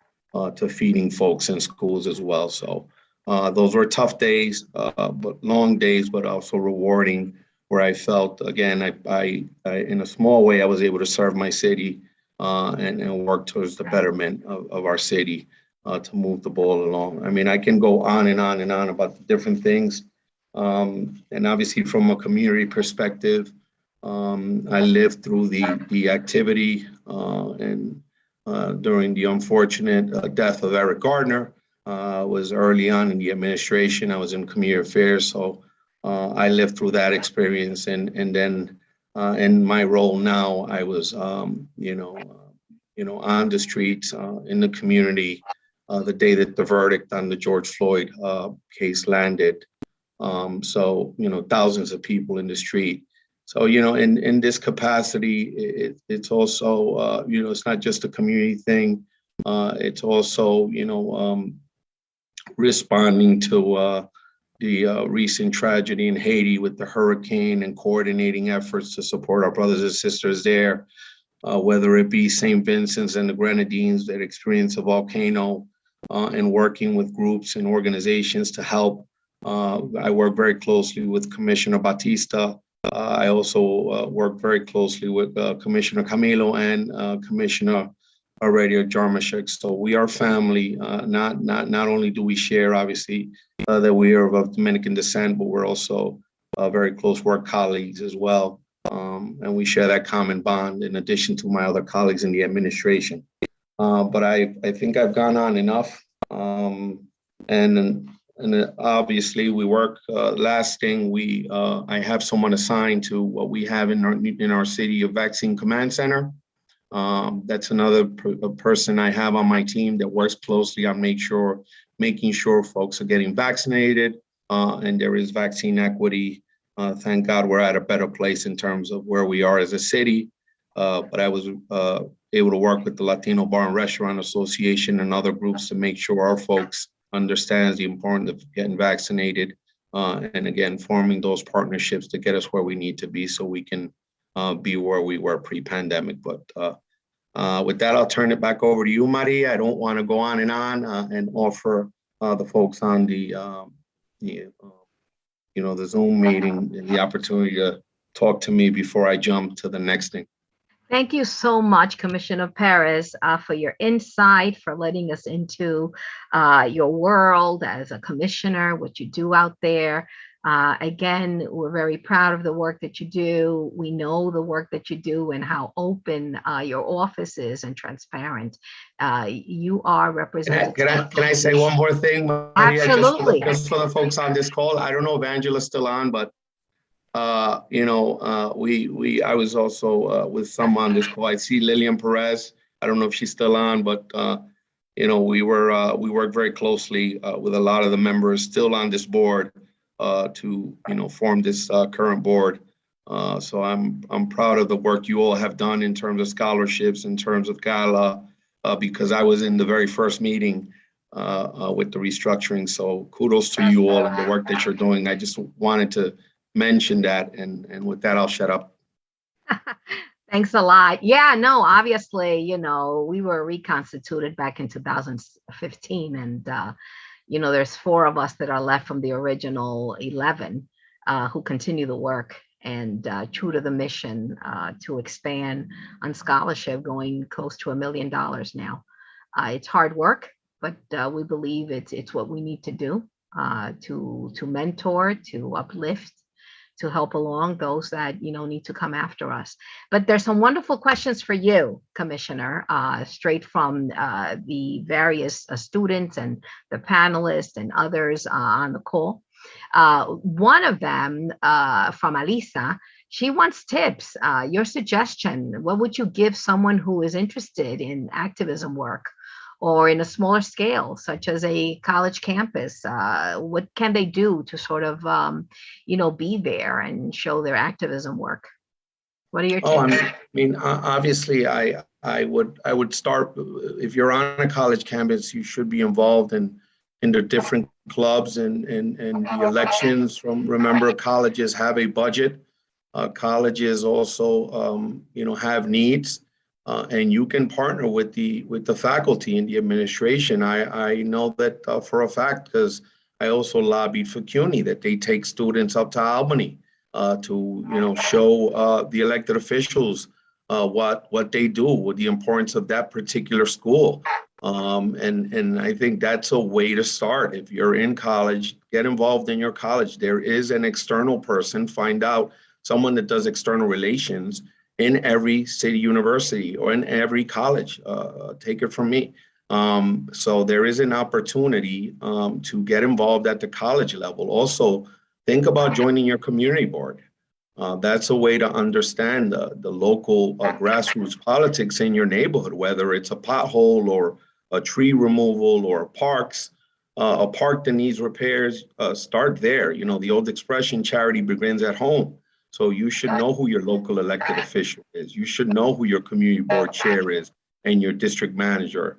to feeding folks in schools as well. So those were tough days, but long days, but also rewarding, where I felt, again, I in a small way, I was able to serve my city and work towards the betterment of our city to move the ball along. I mean, I can go on and on and on about the different things. And obviously from a community perspective, I lived through the activity and during the unfortunate death of Eric Gardner. Was early on in the administration. I was in community affairs, so I lived through that experience. And then in my role now, I was on the streets in the community the day that the verdict on the George Floyd case landed. So thousands of people in the street. So in this capacity, it's also it's not just a community thing. It's also responding to the recent tragedy in Haiti with the hurricane and coordinating efforts to support our brothers and sisters there, whether it be St. Vincent's and the Grenadines that experienced a volcano, and working with groups and organizations to help. I work very closely with Commissioner Batista I also work very closely with Commissioner Camilo and Commissioner Heredia Jarmoszuk. So we are family. Not only do we share, obviously, that we are of Dominican descent, but we're also very close work colleagues as well. And we share that common bond in addition to my other colleagues in the administration. But I think I've gone on enough. And obviously we work. Last thing, I have someone assigned to what we have in our city, a vaccine command center. That's another person I have on my team that works closely on making sure folks are getting vaccinated, and there is vaccine equity. Thank God we're at a better place in terms of where we are as a city. But I was able to work with the Latino Bar and Restaurant Association and other groups to make sure our folks understands the importance of getting vaccinated, and again, forming those partnerships to get us where we need to be so we can be where we were pre-pandemic. But with that, I'll turn it back over to you, Maria. I don't want to go on and offer the folks on the Zoom meeting the opportunity to talk to me before I jump to the next thing. Thank you so much, Commissioner Perez, for your insight, for letting us into your world as a commissioner, what you do out there. Again, we're very proud of the work that you do. We know the work that you do and how open your office is and transparent. You are representing. Can I say one more thing, Maria? Absolutely. Just for the folks on this call. I don't know if Angela's still on, but I was also with some on this call. I see Lilian Perez. I don't know if she's still on, but we work very closely with a lot of the members still on this board to form this current board. So I'm proud of the work you all have done in terms of scholarships, in terms of gala, because I was in the very first meeting with the restructuring. So kudos to you all and the work that you're doing. I just wanted to mention that, and with that, I'll shut up. Thanks a lot. Yeah, no, obviously, we were reconstituted back in 2015, and there's 4 of us that are left from the original 11 who continue the work and true to the mission to expand on scholarship, going close to $1 million now. It's hard work, but we believe it's what we need to do to mentor, to uplift, to help along those that need to come after us. But there's some wonderful questions for you, Commissioner, straight from the various students and the panelists and others on the call. One of them from Aloysee, she wants tips. Your suggestion, what would you give someone who is interested in activism work or in a smaller scale, such as a college campus? What can they do to sort of, be there and show their activism work? What are your tips? Obviously, I would start, if you're on a college campus, you should be involved in the different clubs and the elections. Remember, colleges have a budget. Colleges also, have needs. And you can partner with the faculty and the administration. I know that for a fact, because I also lobbied for CUNY that they take students up to Albany to show the elected officials what they do, with the importance of that particular school. And I think that's a way to start. If you're in college, get involved in your college. There is an external person. Find out someone that does external relations in every city university or in every college. Take it from me. So there is an opportunity to get involved at the college level. Also, think about joining your community board. That's a way to understand the local grassroots politics in your neighborhood, whether it's a pothole or a tree removal or parks, a park that needs repairs. Start there. The old expression, charity begins at home. So you should know who your local elected official is. You should know who your community board chair is and your district manager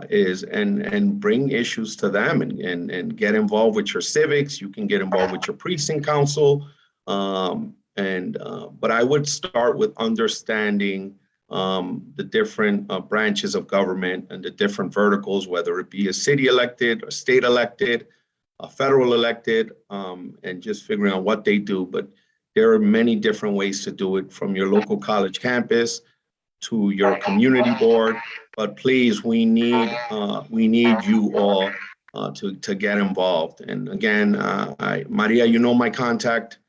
is, and bring issues to them and get involved with your civics. You can get involved with your precinct council. But I would start with understanding the different branches of government and the different verticals, whether it be a city elected, a state elected, a federal elected, and just figuring out what they do. But there are many different ways to do it, from your local college campus to your community board. But please, we need you all to get involved. And again, Maria, you know my contact.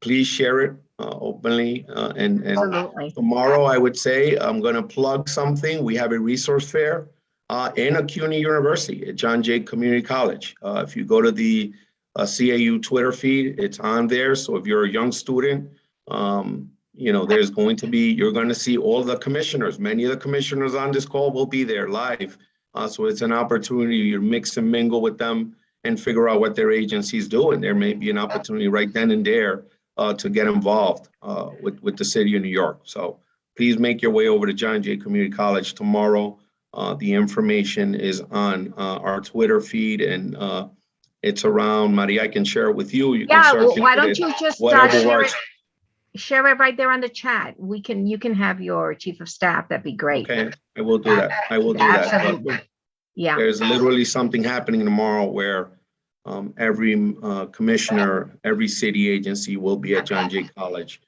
Please share it openly. And Absolutely. tomorrow, I would say, I'm going to plug something. We have a resource fair in CUNY University at John Jay Community College. If you go to the CAU Twitter feed, it's on there. So if you're a young student, you know, you're going to see all the commissioners. Many of the commissioners on this call will be there live. So it's an opportunity to mix and mingle with them and figure out what their agency's doing. There may be an opportunity right then and there to get involved with the city of New York. So please make your way over to John Jay Community College tomorrow. The information is on our Twitter feed, and it's around. Maria, I can share it with you. You can Well, why don't you just share it right there on the chat? You can have your chief of staff. That'd be great. Okay, I will do that. I will do that. Absolutely. Yeah. There's literally something happening tomorrow where every commissioner, every city agency will be at John Jay College,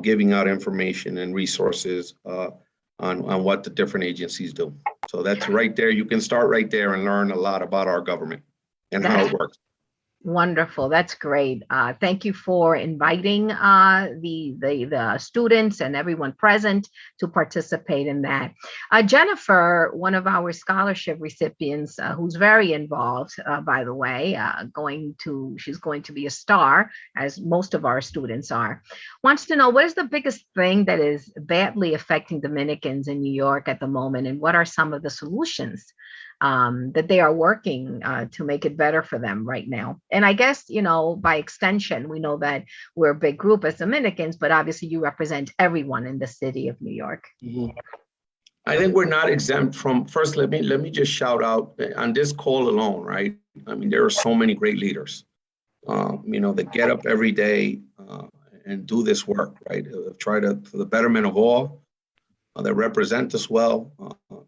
giving out information and resources on what the different agencies do. So that's right there. You can start right there and learn a lot about our government and how it works. Wonderful. That's great. Thank you for inviting the students and everyone present to participate in that. Jennifer, one of our scholarship recipients, who's very involved, by the way, she's going to be a star, as most of our students are, wants to know, what is the biggest thing that is badly affecting Dominicans in New York at the moment, and what are some of the solutions that they are working to make it better for them right now? And I guess, you know, by extension, we know that we're a big group as Dominicans, but obviously you represent everyone in the city of New York. Mm-hmm. I think we're not exempt from, first, let me just shout out on this call alone, right? I mean, there are so many great leaders, you know, that get up every day and do this work, right? Try to, for the betterment of all, that represent us well,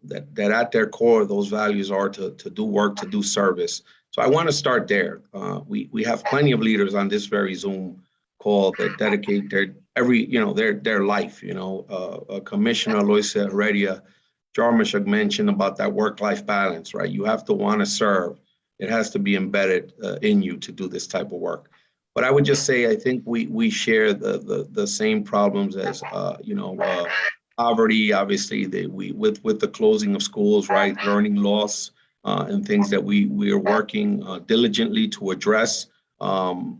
that at their core, those values are to do work, to do service. So I want to start there. We have plenty of leaders on this very Zoom call that dedicate their life. You know, Commissioner Aloysee Heredia, Jarmoszuk mentioned about that work-life balance, right? You have to want to serve. It has to be embedded in you to do this type of work. But I would just say, I think we share the same problems as poverty, obviously, with the closing of schools, right? Learning loss and things that we are working diligently to address. And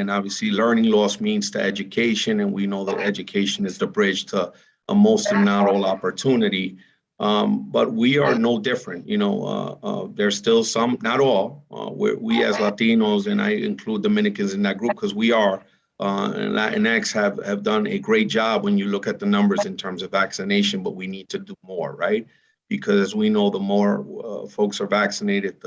obviously learning loss means to education, and we know that education is the bridge to most and not all opportunity. But we are no different. You know, there's still some, not all. We as Latinos, and I include Dominicans in that group because we are. And Latinx have done a great job when you look at the numbers in terms of vaccination, but we need to do more, right? Because we know the more folks are vaccinated,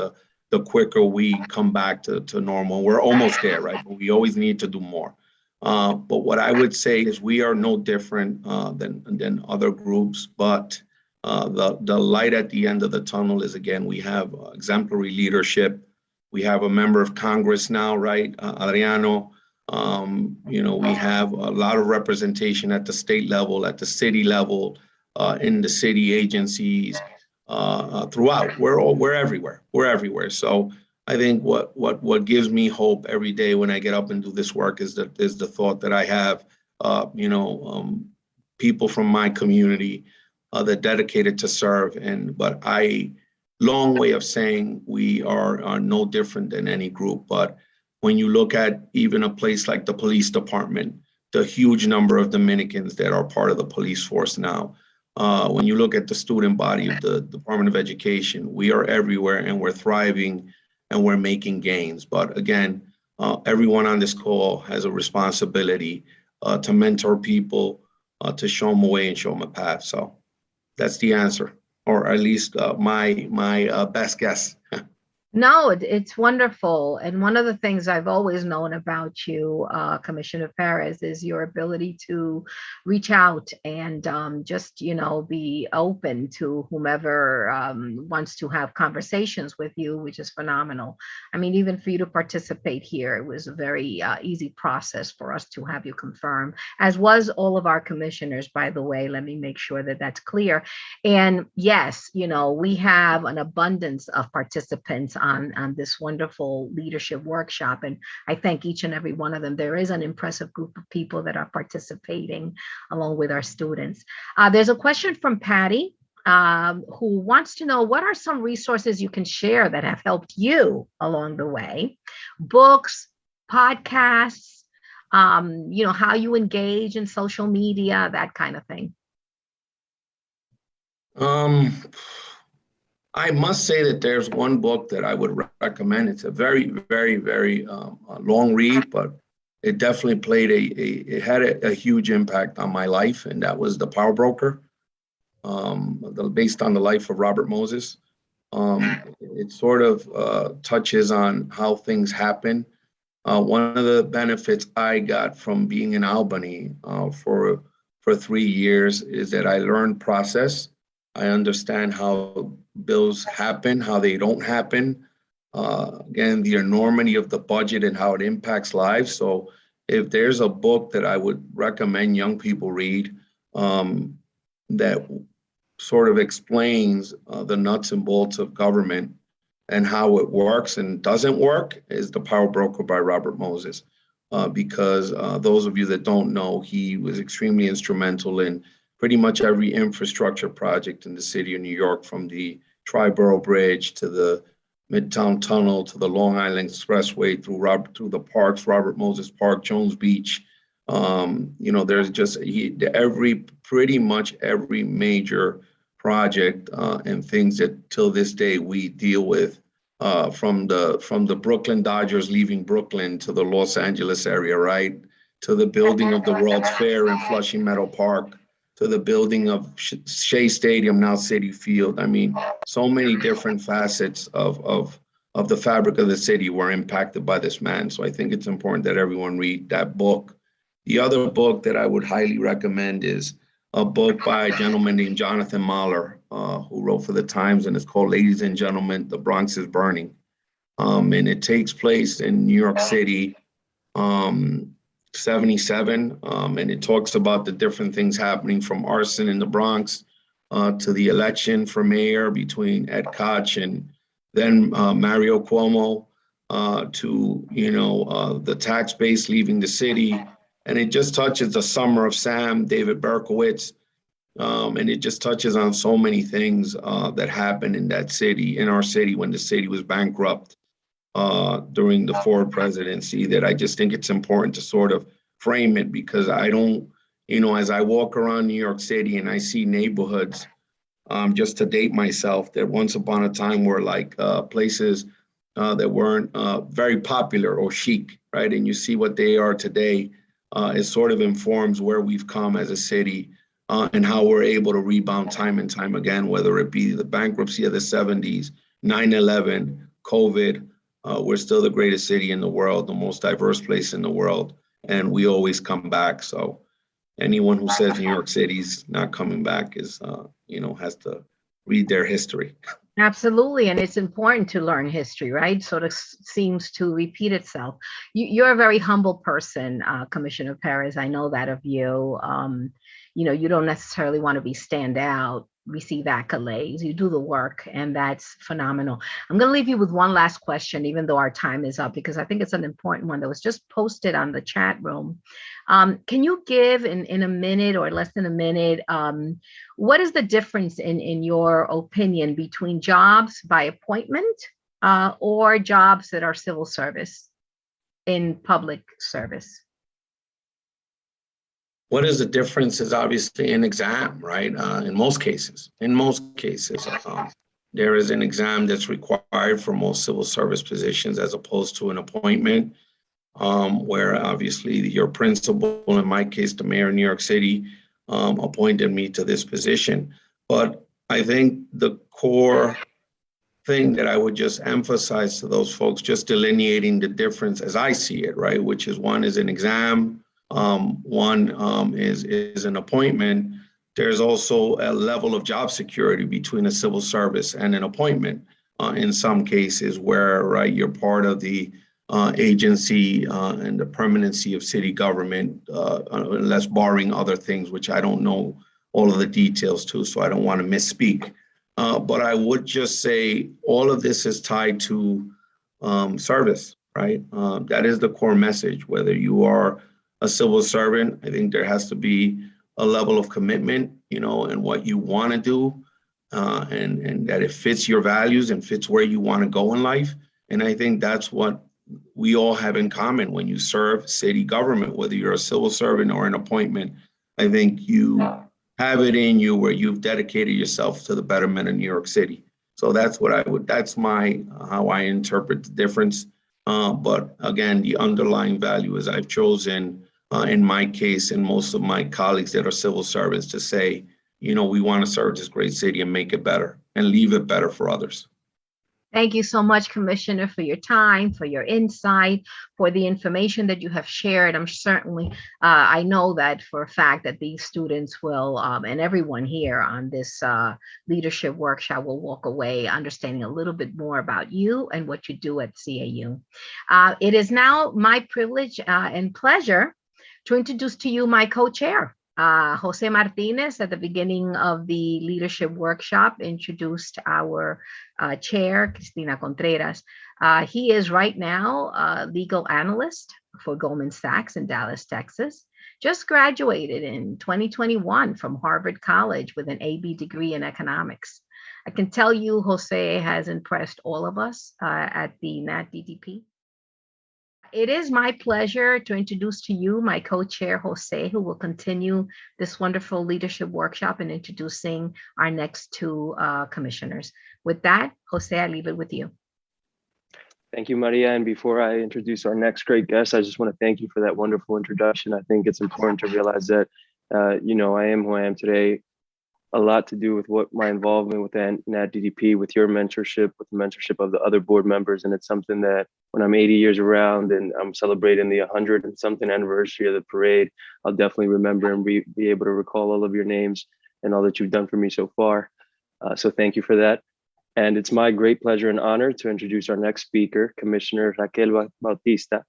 the quicker we come back to normal. We're almost there, right? But we always need to do more. But what I would say is we are no different than other groups, but the light at the end of the tunnel is, again, we have exemplary leadership. We have a member of Congress now, right? Adriano. We have a lot of representation at the state level, at the city level, in the city agencies, throughout. We're everywhere. We're everywhere. So I think what gives me hope every day when I get up and do this work is the thought that I have, people from my community that dedicated to serve. But long way of saying we are no different than any group. But when you look at even a place like the police department, the huge number of Dominicans that are part of the police force now, when you look at the student body of the Department of Education, we are everywhere and we're thriving and we're making gains. But again, everyone on this call has a responsibility to mentor people, to show them a way and show them a path. So that's the answer, or at least my best guess. No, it's wonderful. And one of the things I've always known about you, Commissioner Perez, is your ability to reach out and just, be open to whomever wants to have conversations with you, which is phenomenal. I mean, even for you to participate here, it was a very easy process for us to have you confirm, as was all of our commissioners, by the way. Let me make sure that that's clear. And yes, we have an abundance of participants on this wonderful leadership workshop. And I thank each and every one of them. There is an impressive group of people that are participating along with our students. There's a question from Patty, who wants to know, what are some resources you can share that have helped you along the way? Books, podcasts, how you engage in social media, that kind of thing. I must say that there's one book that I would recommend. It's a very, very, very long read, but it definitely it had a huge impact on my life, and that was The Power Broker, based on the life of Robert Moses. It sort of touches on how things happen. One of the benefits I got from being in Albany for 3 years is that I learned process. I understand how bills happen, how they don't happen. Again, the enormity of the budget and how it impacts lives. So if there's a book that I would recommend young people read that sort of explains the nuts and bolts of government and how it works and doesn't work, is The Power Broker by Robert Moses. Because those of you that don't know, he was extremely instrumental in pretty much every infrastructure project in the city of New York, from the Triborough Bridge to the Midtown Tunnel to the Long Island Expressway, through the parks, Robert Moses Park, Jones Beach. There's just pretty much every major project and things that till this day we deal with, from the Brooklyn Dodgers leaving Brooklyn to the Los Angeles area, right? To the building of the World's Fair in Flushing Meadow Park, to the building of Shea Stadium, now Citi Field. I mean, so many different facets of the fabric of the city were impacted by this man. So I think it's important that everyone read that book. The other book that I would highly recommend is a book by a gentleman named Jonathan Mahler, who wrote for the Times, and it's called Ladies and Gentlemen, The Bronx is Burning. And it takes place in New York City, 77, and it talks about the different things happening, from arson in the Bronx to the election for mayor between Ed Koch and then Mario Cuomo, to the tax base leaving the city. And it just touches the Summer of Sam, David Berkowitz, and it just touches on so many things that happened in that city, in our city, when the city was bankrupt during the Ford presidency, that I just think it's important to sort of frame it, because I don't, as I walk around New York City and I see neighborhoods, just to date myself, that once upon a time were like places that weren't very popular or chic, right? And you see what they are today, it sort of informs where we've come as a city and how we're able to rebound time and time again, whether it be the bankruptcy of the 70s, 9/11, COVID. We're still the greatest city in the world, the most diverse place in the world, and we always come back. So anyone who says New York City's not coming back is, has to read their history. Absolutely. And it's important to learn history, right? Sort of seems to repeat itself. You're a very humble person, Commissioner Perez. I know that of you. You don't necessarily want to be stand out, receive accolades. You do the work, and that's phenomenal. I'm going to leave you with one last question, even though our time is up, because I think it's an important one that was just posted on the chat room. Can you give in a minute or less than a minute, what is the difference in your opinion between jobs by appointment or jobs that are civil service in public service? What is the difference is obviously an exam, right? In most cases, there is an exam that's required for most civil service positions, as opposed to an appointment, where obviously your principal, in my case, the mayor of New York City, appointed me to this position. But I think the core thing that I would just emphasize to those folks, just delineating the difference as I see it, right? Which is one is an exam, one is an appointment. There's also a level of job security between a civil service and an appointment. In some cases where, right, you're part of the agency and the permanency of city government, unless barring other things, which I don't know all of the details to, so I don't want to misspeak. But I would just say all of this is tied to service, right? That is the core message. Whether you are a civil servant, I think there has to be a level of commitment, you know, and what you want to do, and that it fits your values and fits where you want to go in life. And I think that's what we all have in common when you serve city government, whether you're a civil servant or an appointment. I think you have it in you where you've dedicated yourself to the betterment of New York City. So that's what that's how I interpret the difference. But again, the underlying value is I've chosen, in my case, and most of my colleagues that are civil servants, to say, you know, we want to serve this great city and make it better and leave it better for others. Thank you so much, Commissioner, for your time, for your insight, for the information that you have shared. I'm certainly, I know that for a fact that these students will, and everyone here on this leadership workshop will walk away understanding a little bit more about you and what you do at CAU. It is now my privilege and pleasure to introduce to you my co-chair. Jose Martinez, at the beginning of the leadership workshop, introduced our chair, Cristina Contreras. He is right now a legal analyst for Goldman Sachs in Dallas, Texas. Just graduated in 2021 from Harvard College with an AB degree in economics. I can tell you Jose has impressed all of us at the NatDDP. It is my pleasure to introduce to you my co-chair, Jose, who will continue this wonderful leadership workshop in introducing our next two commissioners. With that, Jose, I leave it with you. Thank you, Maria. And before I introduce our next great guest, I just want to thank you for that wonderful introduction. I think it's important to realize that, you know, I am who I am today. A lot to do with what my involvement with NatDDP, with your mentorship, with the mentorship of the other board members. And it's something that when I'm 80 years around and I'm celebrating the 100 and something anniversary of the parade, I'll definitely remember and be able to recall all of your names and all that you've done for me so far. So thank you for that. And it's my great pleasure and honor to introduce our next speaker, Commissioner Raquel Batista,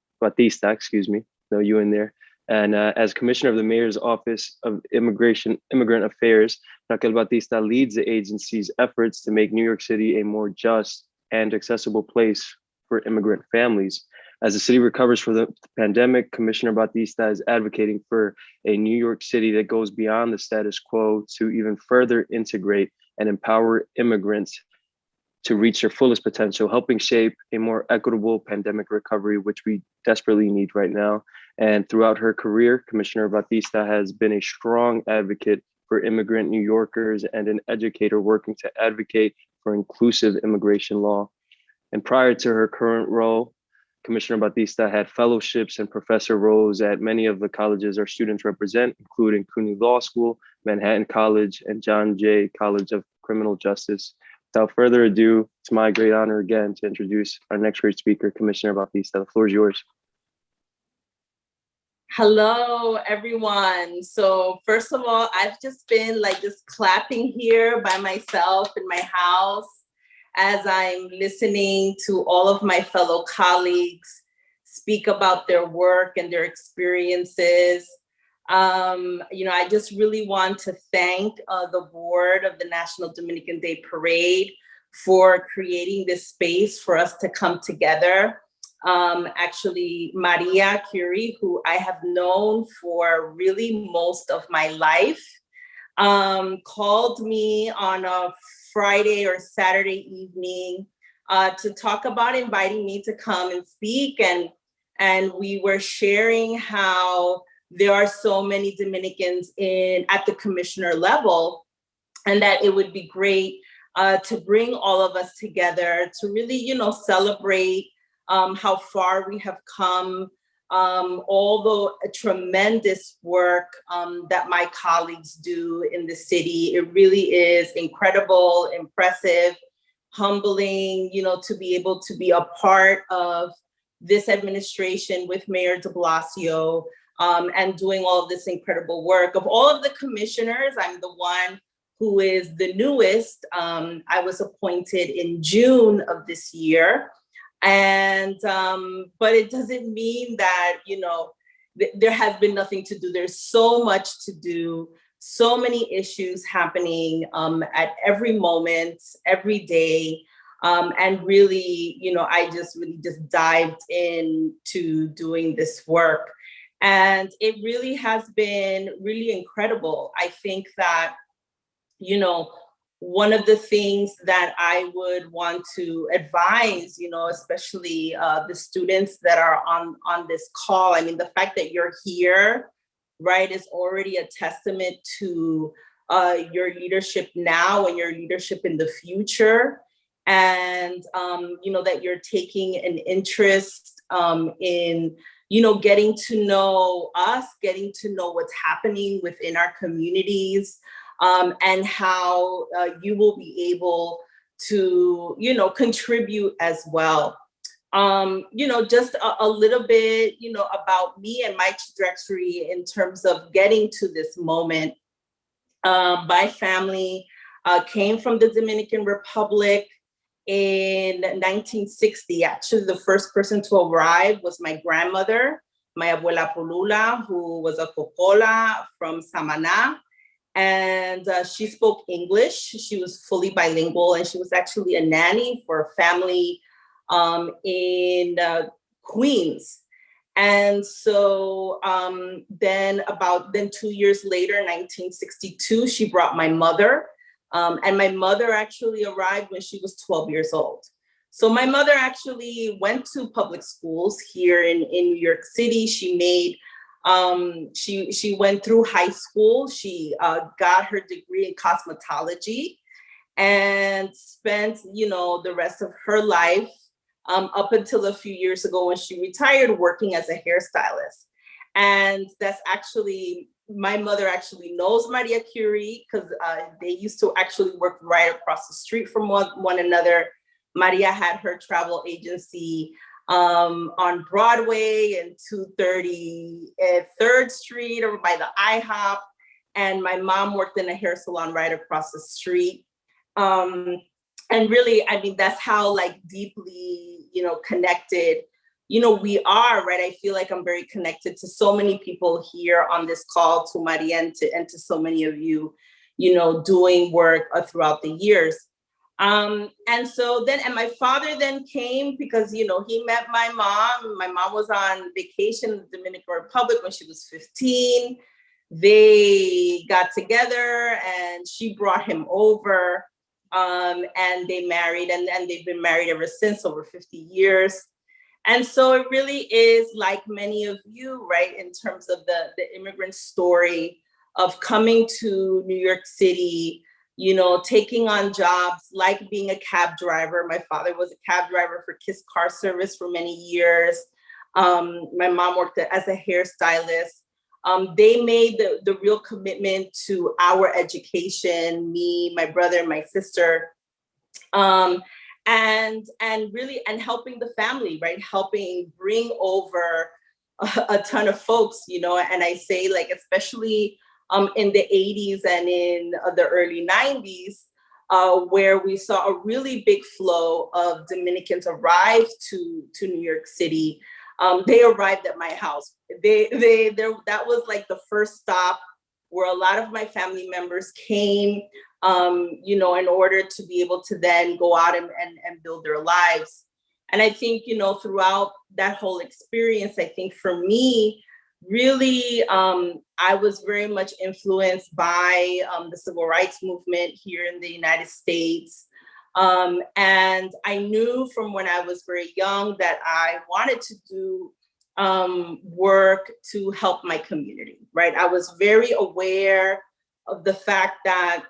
excuse me, no you in there. And as Commissioner of the Mayor's Office of Immigrant Affairs, Raquel Batista leads the agency's efforts to make New York City a more just and accessible place for immigrant families. As the city recovers from the pandemic, Commissioner Batista is advocating for a New York City that goes beyond the status quo to even further integrate and empower immigrants to reach their fullest potential, helping shape a more equitable pandemic recovery, which we desperately need right now. And throughout her career, Commissioner Batista has been a strong advocate for immigrant New Yorkers and an educator working to advocate for inclusive immigration law. And prior to her current role, Commissioner Batista had fellowships and professor roles at many of the colleges our students represent, including CUNY Law School, Manhattan College, and John Jay College of Criminal Justice. Without further ado, it's my great honor again to introduce our next great speaker, Commissioner Batista. The floor is yours. Hello, everyone. So first of all, I've just been like just clapping here by myself in my house as I'm listening to all of my fellow colleagues speak about their work and their experiences. You know, I just really want to thank the board of the National Dominican Day Parade for creating this space for us to come together. Actually, Maria Curie, who I have known for really most of my life, called me on a Friday or Saturday evening to talk about inviting me to come and speak. And we were sharing how there are so many Dominicans at the commissioner level, and that it would be great to bring all of us together to really, you know, celebrate how far we have come, all the tremendous work that my colleagues do in the city. It really is incredible, impressive, humbling, to be able to be a part of this administration with Mayor de Blasio, and doing all of this incredible work. Of all of the commissioners, I'm the one who is the newest. I was appointed in June of this year. And, but it doesn't mean that, there has been nothing to do. There's so much to do, so many issues happening at every moment, every day. And really, I just dived into doing this work. And it really has been really incredible. I think that, one of the things that I would want to advise, especially the students that are on this call, I mean, the fact that you're here, right, is already a testament to your leadership now and your leadership in the future. And, that you're taking an interest in, getting to know us, getting to know what's happening within our communities, and how you will be able to, contribute as well. Just a little bit, about me and my trajectory in terms of getting to this moment. My family came from the Dominican Republic in 1960. Actually, the first person to arrive was my grandmother, my abuela Pulula, who was a Cocola from Samaná. And she spoke English. She was fully bilingual, and she was actually a nanny for a family in Queens. And so then 2 years later, 1962, she brought my mother. And my mother actually arrived when she was 12 years old. So my mother actually went to public schools here in New York City. She made she went through high school. She got her degree in cosmetology and spent, the rest of her life up until a few years ago when she retired working as a hairstylist. And that's actually, my mother actually knows Maria Curie because they used to actually work right across the street from one another. Maria had her travel agency on Broadway and 230 3rd Street over by the IHOP. And my mom worked in a hair salon right across the street. And really, I mean, that's how deeply, connected, we are, right? I feel like I'm very connected to so many people here on this call, to Maria and to so many of you, doing work throughout the years. And so then, and my father then came because, he met my mom. My mom was on vacation in the Dominican Republic when she was 15. They got together and she brought him over, and they married, and they've been married ever since, over 50 years. And so it really is like many of you, right, in terms of the immigrant story of coming to New York City, taking on jobs like being a cab driver. My father was a cab driver for Kiss Car Service for many years. My mom worked as a hairstylist. They made the real commitment to our education, me, my brother, and my sister. And really, and helping the family, right? Helping bring over a ton of folks, and I say especially in the 80s and in the early 90s, where we saw a really big flow of Dominicans arrive to New York City. They arrived at my house. That was the first stop where a lot of my family members came, in order to be able to then go out and build their lives. And I think, throughout that whole experience, I think for me, really, I was very much influenced by the civil rights movement here in the United States. And I knew from when I was very young that I wanted to do work to help my community, right? I was very aware of the fact that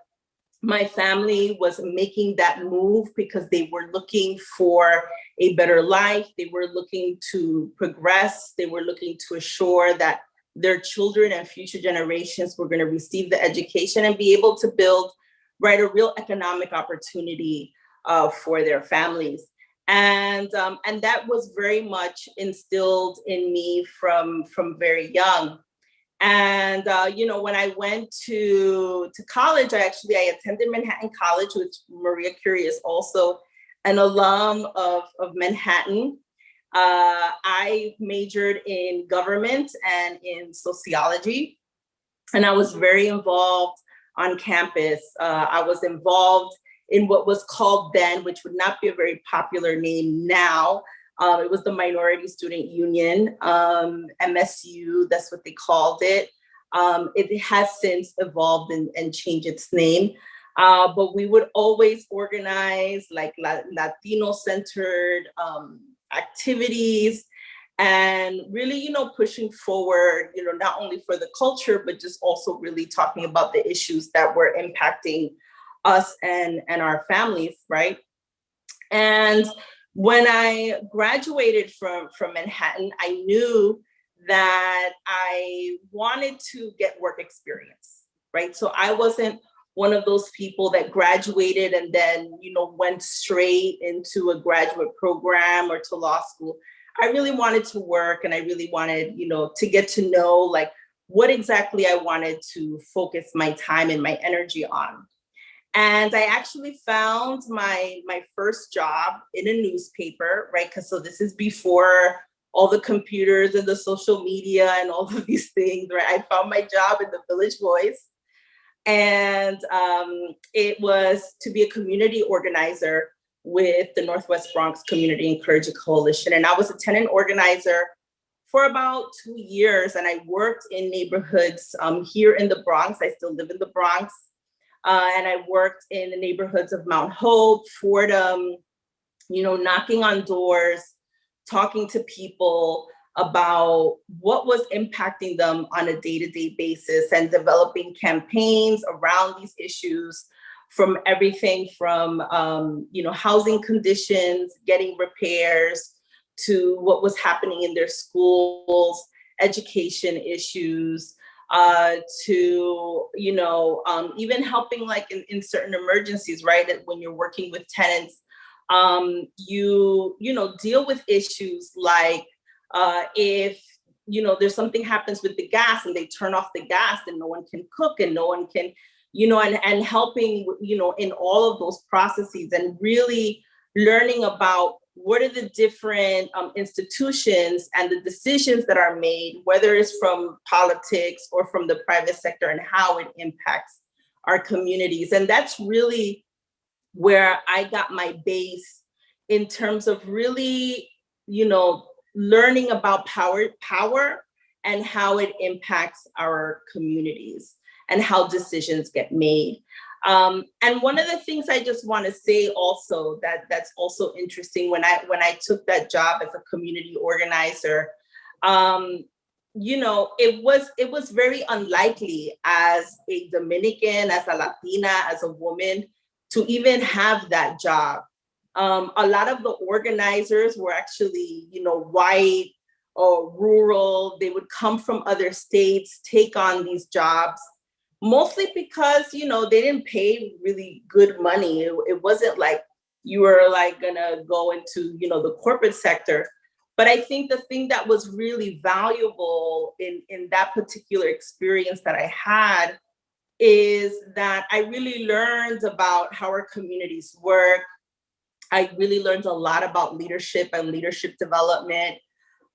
my family was making that move because they were looking for a better life. They were looking to progress. They were looking to assure that their children and future generations were going to receive the education and be able to build, right, a real economic opportunity for their families. And that was very much instilled in me from very young. And, when I went to college, I attended Manhattan College, which Maria Curie is also an alum of Manhattan. I majored in government and in sociology, and I was very involved on campus. I was involved in what was called then, which would not be a very popular name now. It was the Minority Student Union, MSU, that's what they called it. It has since evolved and changed its name. But we would always organize like Latino-centered activities and really, pushing forward, not only for the culture, but just also really talking about the issues that were impacting us and our families, right? And when I graduated from Manhattan, I knew that I wanted to get work experience, right? So I wasn't one of those people that graduated and then, went straight into a graduate program or to law school. I really wanted to work, and I really wanted, to get to know like what exactly I wanted to focus my time and my energy on. And I actually found my first job in a newspaper, right? So this is before all the computers and the social media and all of these things, right? I found my job in the Village Voice. And it was to be a community organizer with the Northwest Bronx Community Encouragement Coalition. And I was a tenant organizer for about 2 years. And I worked in neighborhoods here in the Bronx. I still live in the Bronx. And I worked in the neighborhoods of Mount Hope, Fordham, knocking on doors, talking to people about what was impacting them on a day-to-day basis and developing campaigns around these issues, from everything from, housing conditions, getting repairs, to what was happening in their schools, education issues, to, even helping like in certain emergencies, right? That when you're working with tenants, you deal with issues like if, there's something happens with the gas and they turn off the gas and no one can cook and no one can, and helping, in all of those processes and really learning about what are the different institutions and the decisions that are made, whether it's from politics or from the private sector, and how it impacts our communities. And that's really where I got my base in terms of really, learning about power and how it impacts our communities and how decisions get made. And one of the things I just want to say also that's also interesting when I took that job as a community organizer, it was very unlikely as a Dominican, as a Latina, as a woman to even have that job. A lot of the organizers were actually, white or rural. They would come from other states, take on these jobs, mostly because, they didn't pay really good money. It wasn't like you were like gonna go into, the corporate sector. But I think the thing that was really valuable in that particular experience that I had is that I really learned about how our communities work. I really learned a lot about leadership and leadership development.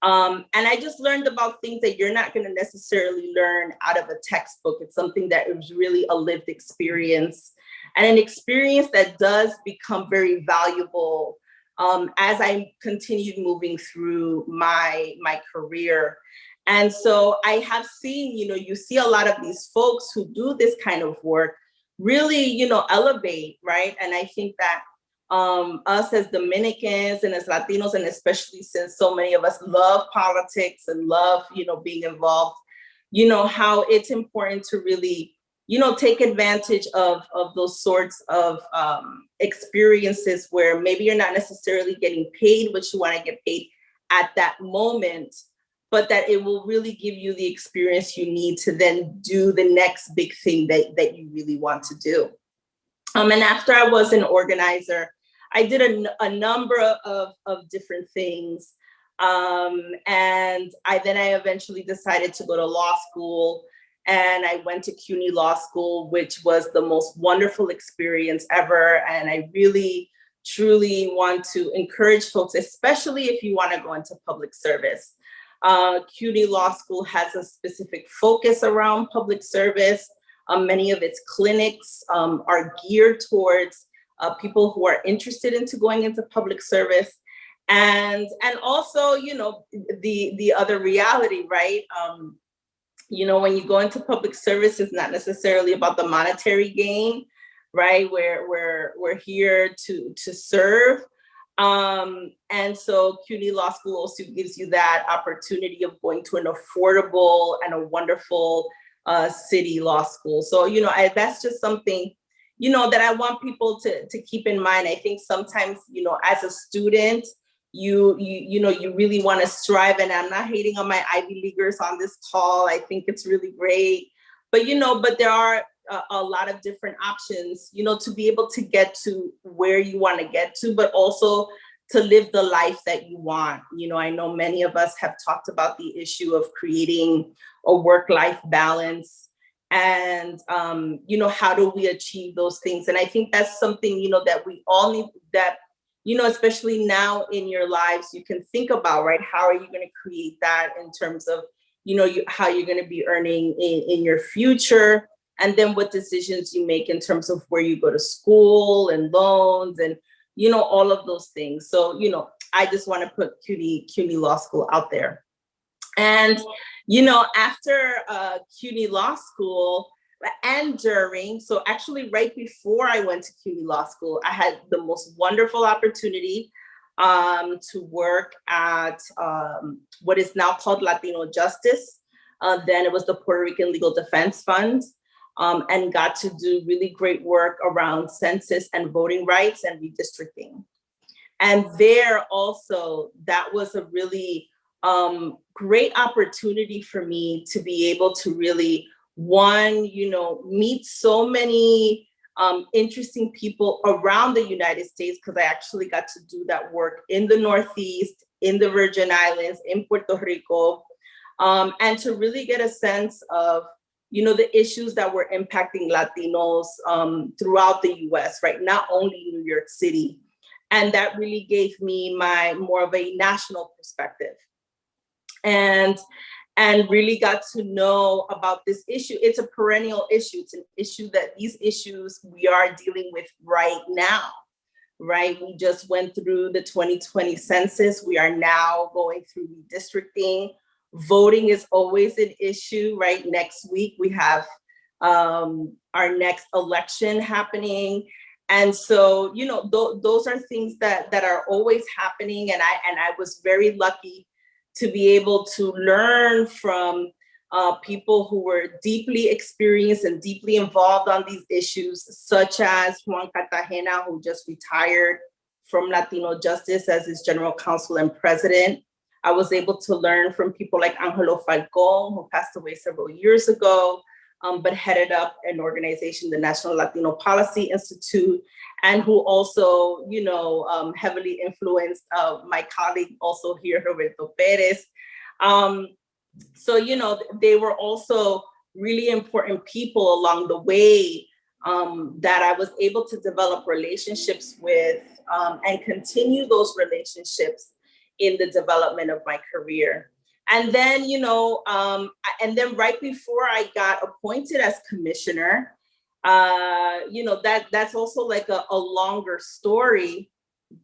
And I just learned about things that you're not going to necessarily learn out of a textbook. It's something that was really a lived experience, and an experience that does become very valuable as I continued moving through my career. And so I have seen, you see a lot of these folks who do this kind of work really, elevate, right? And I think that us as Dominicans and as Latinos, and especially since so many of us love politics and love, being involved, how it's important to really, take advantage of those sorts of experiences where maybe you're not necessarily getting paid what you want to get paid at that moment, but that it will really give you the experience you need to then do the next big thing that you really want to do. And after I was an organizer, I did a number of different things. And I eventually decided to go to law school, and I went to CUNY Law School, which was the most wonderful experience ever. And I really, truly want to encourage folks, especially if you want to go into public service. CUNY Law School has a specific focus around public service. Many of its clinics are geared towards people who are interested into going into public service. And also, you know, the other reality, right? You know, when you go into public service, it's not necessarily about the monetary gain, right? We're here to serve. And so CUNY Law School also gives you that opportunity of going to an affordable and a wonderful city law school. So, you know, that's just something, you know, that I want people to keep in mind. I think sometimes, you know, as a student, you know, you really want to strive, and I'm not hating on my Ivy Leaguers on this call. I think it's really great, but, you know, but there are a lot of different options, you know, to be able to get to where you want to get to, but also to live the life that you want. You know, I know many of us have talked about the issue of creating a work-life balance, and, you know, how do we achieve those things? And I think that's something, you know, that we all need, that, you know, especially now in your lives, you can think about, right? How are you going to create that in terms of, you know, how you're going to be earning in your future, and then what decisions you make in terms of where you go to school and loans and, you know, all of those things. So, you know, I just want to put CUNY Law School out there. And, you know, after CUNY Law School and during, so actually right before I went to CUNY Law School, I had the most wonderful opportunity to work at what is now called Latino Justice. Then it was the Puerto Rican Legal Defense Fund, and got to do really great work around census and voting rights and redistricting. And there also, that was a really great opportunity for me to be able to really, one, you know, meet so many interesting people around the United States, because I actually got to do that work in the Northeast, in the Virgin Islands, in Puerto Rico, and to really get a sense of, you know, the issues that were impacting Latinos throughout the US, right? Not only New York City. And that really gave me more of a national perspective. And really got to know about this issue. It's a perennial issue. It's an issue that these issues we are dealing with right now, right? We just went through the 2020 census. We are now going through redistricting. Voting is always an issue, right? Next week, we have our next election happening. And so, you know, those are things that are always happening. And I was very lucky to be able to learn from people who were deeply experienced and deeply involved on these issues, such as Juan Cartagena, who just retired from Latino Justice as its general counsel and president. I was able to learn from people like Angelo Falcón, who passed away several years ago, but headed up an organization, the National Latino Policy Institute, and who also, you know, heavily influenced my colleague also here, Roberto Perez. So, you know, they were also really important people along the way that I was able to develop relationships with and continue those relationships in the development of my career. And then, you know, and then right before I got appointed as commissioner, you know, that's also like a longer story.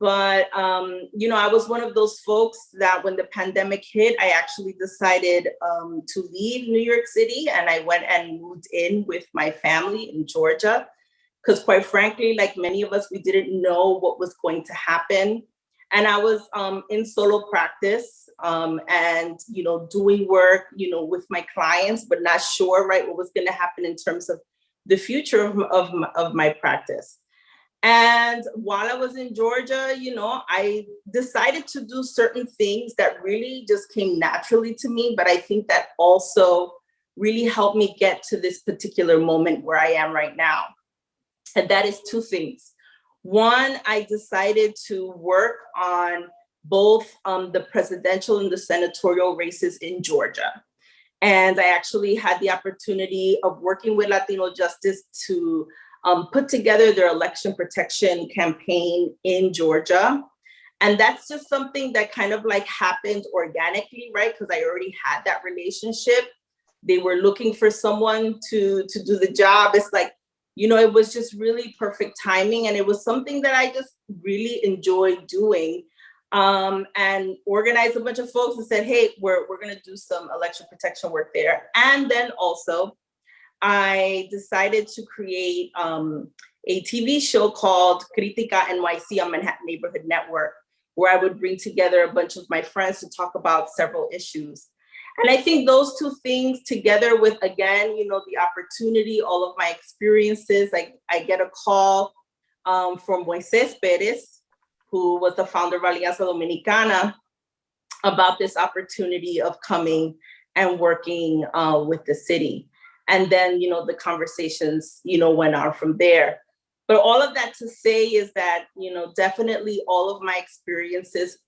But, you know, I was one of those folks that when the pandemic hit, I actually decided to leave New York City, and I went and moved in with my family in Georgia. Because quite frankly, like many of us, we didn't know what was going to happen. And I was in solo practice and, you know, doing work, you know, with my clients, but not sure, right, what was going to happen in terms of the future of my practice. And while I was in Georgia, you know, I decided to do certain things that really just came naturally to me, but I think that also really helped me get to this particular moment where I am right now. And that is two things. One, I decided to work on both the presidential and the senatorial races in Georgia. And I actually had the opportunity of working with Latino Justice to put together their election protection campaign in Georgia. And that's just something that kind of like happened organically, right? Because I already had that relationship. They were looking for someone to do the job. It's like, you know, it was just really perfect timing. And it was something that I just really enjoyed doing. And organized a bunch of folks and said, hey, we're going to do some election protection work there. And then also, I decided to create a TV show called Critica NYC on Manhattan Neighborhood Network, where I would bring together a bunch of my friends to talk about several issues. And I think those two things together with, again, you know, the opportunity, all of my experiences, I get a call from Moises Perez, who was the founder of Alianza Dominicana, about this opportunity of coming and working with the city. And then, you know, the conversations, you know, went on from there. But all of that to say is that, you know, definitely all of my experiences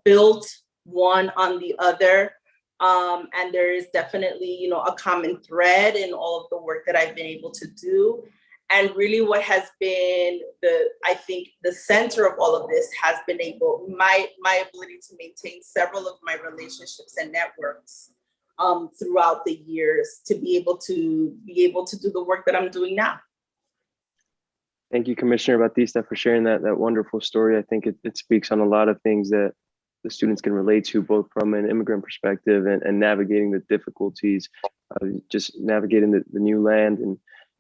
built one on the other. And there is definitely, you know, a common thread in all of the work that I've been able to do. And really what has been I think the center of all of this has been my ability to maintain several of my relationships and networks throughout the years to be able to do the work that I'm doing now. Thank you, Commissioner Batista, for sharing that wonderful story. I think it speaks on a lot of things that the students can relate to, both from an immigrant perspective and navigating the difficulties of just navigating the new land. And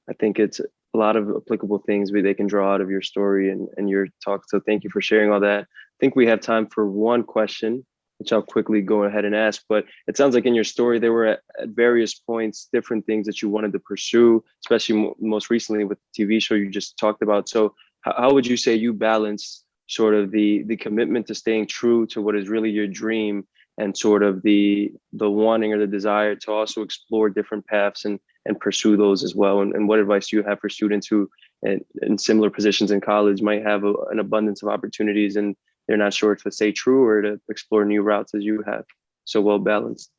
I think it's a lot of applicable things they can draw out of your story and your talk. So thank you for sharing all that. I think we have time for one question, which I'll quickly go ahead and ask. But it sounds like in your story, there were at various points, different things that you wanted to pursue, especially most recently with the TV show you just talked about. So how would you say you balance sort of the commitment to staying true to what is really your dream and sort of the wanting or the desire to also explore different paths and pursue those as well? And what advice do you have for students who in similar positions in college might have an abundance of opportunities and they're not sure if to stay true or to explore new routes as you have, so well balanced?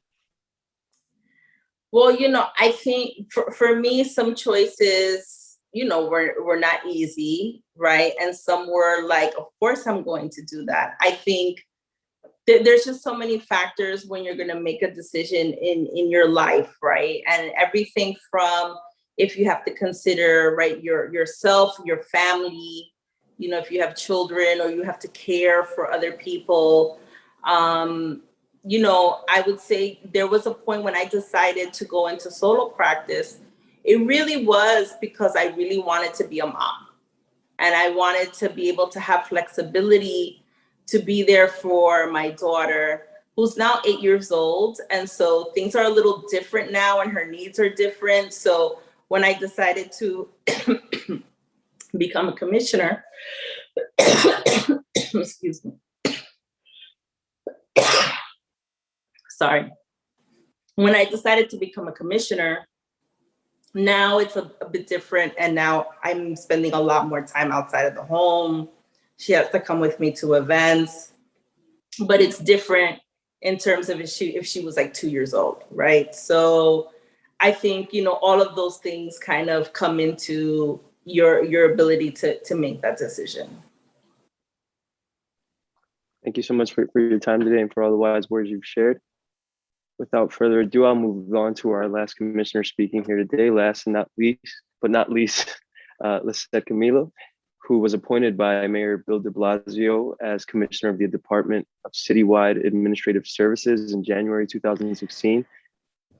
Well, you know, I think for me, some choices, you know, were not easy, right? And some were like, of course I'm going to do that. I think there's just so many factors when you're going to make a decision in your life, right? And everything from if you have to consider, right, yourself, your family, you know, if you have children or you have to care for other people. You know, I would say there was a point when I decided to go into solo practice. It really was because I really wanted to be a mom. And I wanted to be able to have flexibility to be there for my daughter, who's now 8 years old. And so things are a little different now and her needs are different. So when I decided to become a commissioner, excuse me. Sorry. When I decided to become a commissioner, now it's a bit different. And now I'm spending a lot more time outside of the home. She has to come with me to events, but it's different in terms of if she was like 2 years old, right? So I think, you know, all of those things kind of come into your ability to make that decision. Thank you so much for your time today and for all the wise words you've shared. Without further ado, I'll move on to our last commissioner speaking here today. Last and not least, Lisette Camilo, who was appointed by Mayor Bill de Blasio as Commissioner of the Department of Citywide Administrative Services in January 2016.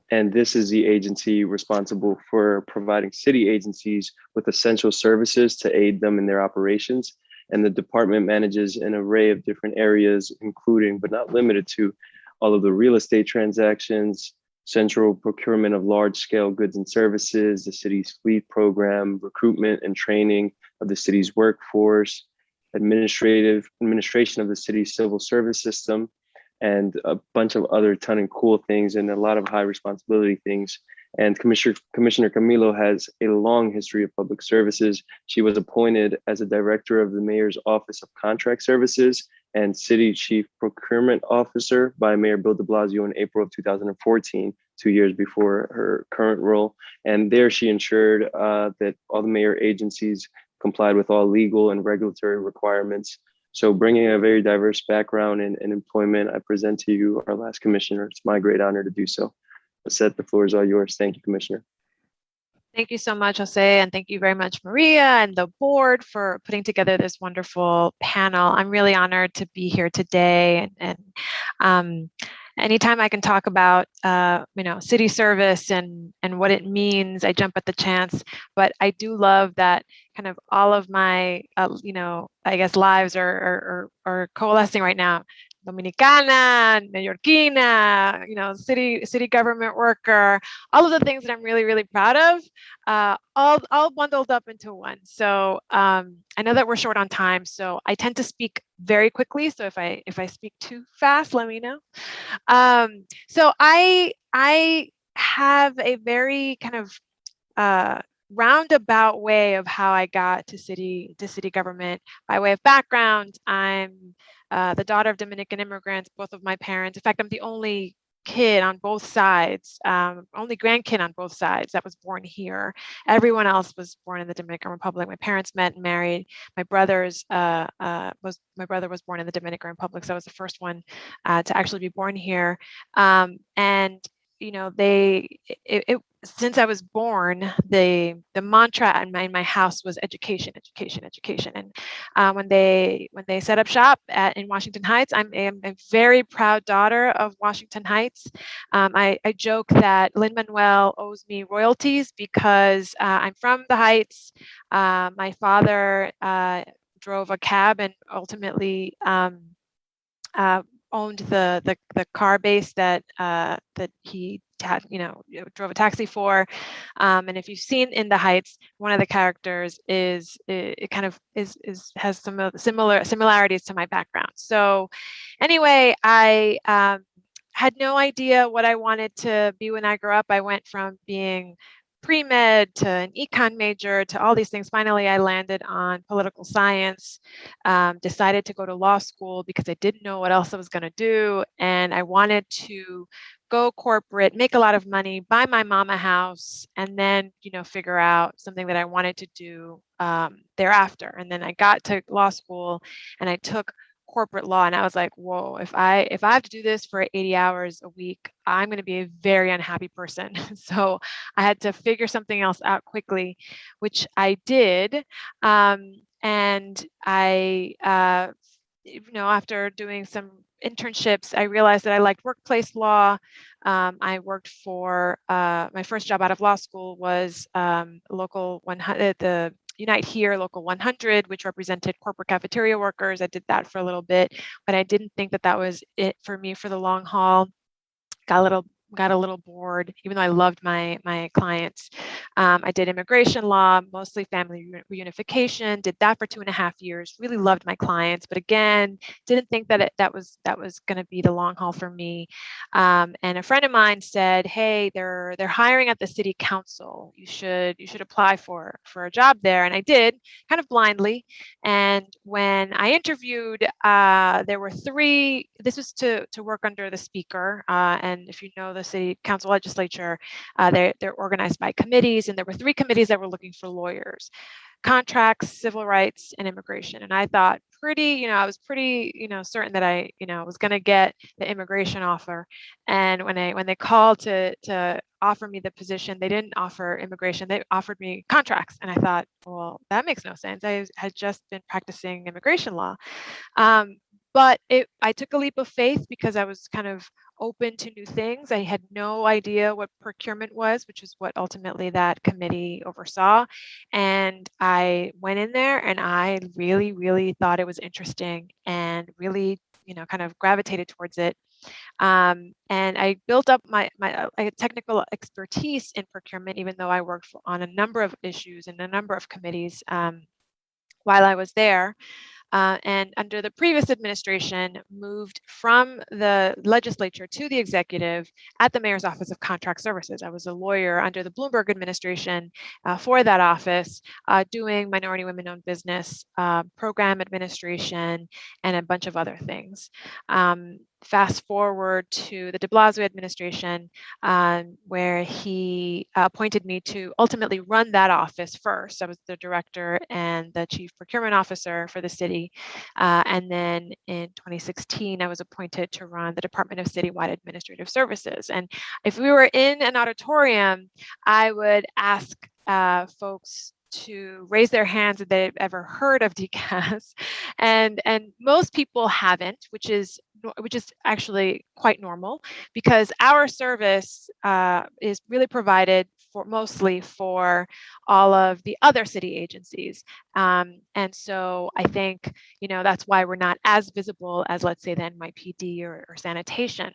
And this is the agency responsible for providing city agencies with essential services to aid them in their operations. And the department manages an array of different areas, including, but not limited to, all of the real estate transactions, central procurement of large-scale goods and services, the city's fleet program, recruitment and training of the city's workforce, administration of the city's civil service system, and a bunch of other ton of cool things and a lot of high responsibility things. And Commissioner Camilo has a long history of public services. She was appointed as a director of the Mayor's Office of Contract Services and City Chief Procurement Officer by Mayor Bill de Blasio in April of 2014, 2 years before her current role. And there she ensured that all the mayor agencies complied with all legal and regulatory requirements. So bringing a very diverse background in employment, I present to you our last commissioner. It's my great honor to do so. Lisette, the floor is all yours. Thank you, Commissioner. Thank you so much, Jose, and thank you very much, Maria and the board for putting together this wonderful panel. I'm really honored to be here today, and anytime I can talk about city service and what it means, I jump at the chance. But I do love that kind of all of my I guess lives are coalescing right now. Dominicana, Neoyorquina, city government worker, all of the things that I'm really, really proud of, all bundled up into one. So I know that we're short on time, so I tend to speak very quickly. So if I speak too fast, let me know. So I have a very kind of roundabout way of how I got to city government. By way of background, I'm the daughter of Dominican immigrants, both of my parents. In fact, I'm the only kid on both sides, only grandkid on both sides that was born here. Everyone else was born in the Dominican Republic. My parents met and married. My brother was born in the Dominican Republic, so I was the first one to actually be born here. And since I was born, the mantra in my house was education, education, education. And when they set up shop in Washington Heights, I'm a very proud daughter of Washington Heights. I joke that Lin-Manuel owes me royalties because I'm from the Heights. My father drove a cab and ultimately owned the car base that he drove a taxi for. And if you've seen In the Heights, one of the characters has some of the similarities to my background. So anyway, I had no idea what I wanted to be when I grew up. I went from being pre-med to an econ major to all these things. Finally, I landed on political science, decided to go to law school because I didn't know what else I was going to do. And I wanted to go corporate, make a lot of money, buy my mom a house, and then, figure out something that I wanted to do thereafter. And then I got to law school and I took corporate law, and I was like, whoa, if I have to do this for 80 hours a week, I'm going to be a very unhappy person. So I had to figure something else out quickly, which I did. And I after doing some internships, I realized that I liked workplace law. I worked for my first job out of law school was local 100, the Unite Here Local 100, which represented corporate cafeteria workers. I did that for a little bit, but I didn't think that that was it for me for the long haul. Got a little bored, even though I loved my clients. I did immigration law, mostly family reunification, did that for 2.5 years, really loved my clients, but again, didn't think that that was going to be the long haul for me. And a friend of mine said, hey, they're hiring at the city council. You should apply for a job there. And I did, kind of blindly. And when I interviewed, there were 3, this was to work under the speaker. And if you know the city council legislature, they're organized by committees, and there were 3 committees that were looking for lawyers: contracts, civil rights, and immigration. And I thought I was pretty certain that I was going to get the immigration offer. And when they called to offer me the position, they didn't offer immigration, they offered me contracts. And I thought, well, that makes no sense. I had just been practicing immigration law. But I took a leap of faith because I was kind of open to new things. I had no idea what procurement was, which is what ultimately that committee oversaw. And I went in there and I really, really thought it was interesting and really, kind of gravitated towards it. And I built up my technical expertise in procurement, even though I worked on a number of issues and a number of committees while I was there. and under the previous administration moved from the legislature to the executive at the Mayor's Office of Contract Services. I was a lawyer under the Bloomberg administration for that office, doing minority women-owned business, program administration, and a bunch of other things. Fast forward to the de Blasio administration, where he appointed me to ultimately run that office first. I was the director and the chief procurement officer for the city. And then in 2016, I was appointed to run the Department of Citywide Administrative Services. And if we were in an auditorium, I would ask folks to raise their hands if they've ever heard of DCAS, and most people haven't, which is actually quite normal, because our service is really provided mostly for all of the other city agencies, and so I think that's why we're not as visible as, let's say, the NYPD or sanitation.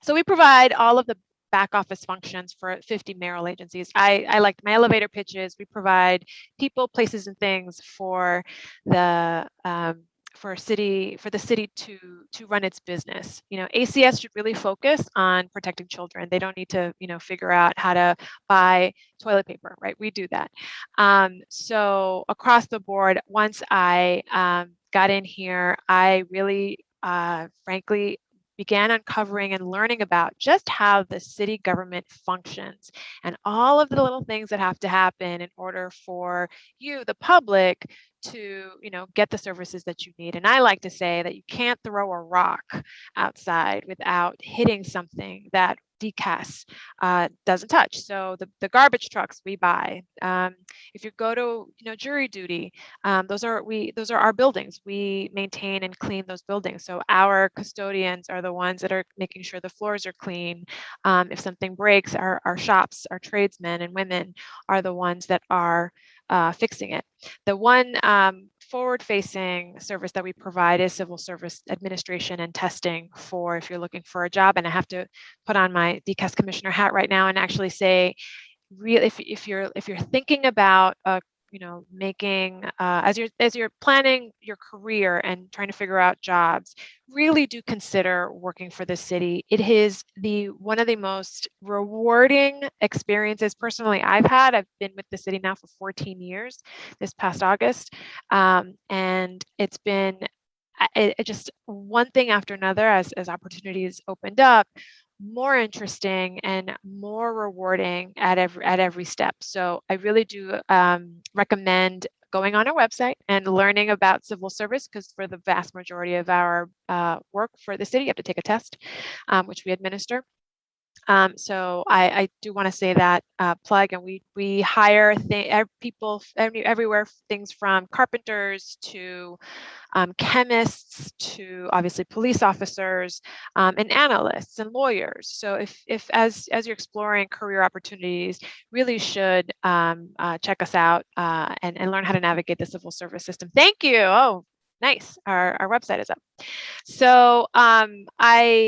So we provide all of the back office functions for 50 mayoral agencies. I like my elevator pitches. We provide people, places, and things for the city to run its business. ACS should really focus on protecting children. They don't need to figure out how to buy toilet paper, right? We do that. So across the board, once I got in here, I really frankly began uncovering and learning about just how the city government functions and all of the little things that have to happen in order for you, the public, to get the services that you need. And I like to say that you can't throw a rock outside without hitting something that DCAS doesn't touch. So the garbage trucks we buy, if you go to jury duty, those are our buildings. We maintain and clean those buildings. So our custodians are the ones that are making sure the floors are clean. If something breaks, our shops, our tradesmen and women are the ones that are fixing it. The one forward-facing service that we provide is civil service administration and testing for if you're looking for a job. And I have to put on my DCAS commissioner hat right now and actually say, really, if you're thinking about making as you're planning your career and trying to figure out jobs, really do consider working for the city. It is one of the most rewarding experiences personally I've had. I've been with the city now for 14 years this past August, and it's been just one thing after another as opportunities opened up, more interesting and more rewarding at every step. So I really do recommend going on our website and learning about civil service, because for the vast majority of our work for the city, you have to take a test, which we administer. So I do want to say that plug, and we hire people everywhere, things from carpenters to chemists to obviously police officers and analysts and lawyers. So if as you're exploring career opportunities, really should check us out and learn how to navigate the civil service system. Thank you. Oh, nice. Our website is up. So as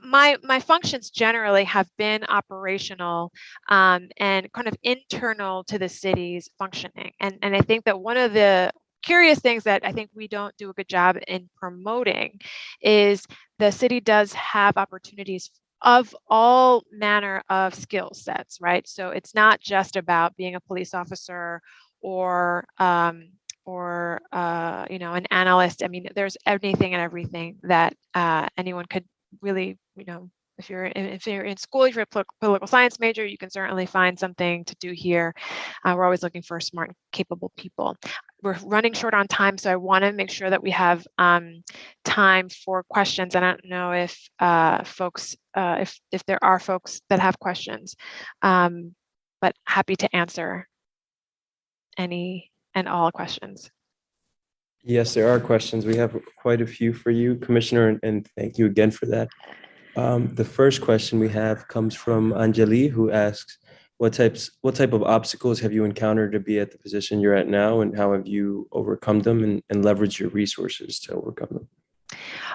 my functions generally have been operational and kind of internal to the city's functioning. And I think that one of the curious things that I think we don't do a good job in promoting is the city does have opportunities of all manner of skill sets, right? So it's not just about being a police officer or an analyst. I mean, there's anything and everything that anyone could really, if you're in school, if you're a political science major, you can certainly find something to do here. We're always looking for smart and capable people. We're running short on time, so I want to make sure that we have time for questions. And I don't know if folks, if there are folks that have questions, but happy to answer any and all questions. Yes, there are questions. We have quite a few for you, Commissioner, and thank you again for that. The first question we have comes from Anjali, who asks, what type of obstacles have you encountered to be at the position you're at now, and how have you overcome them and leveraged your resources to overcome them?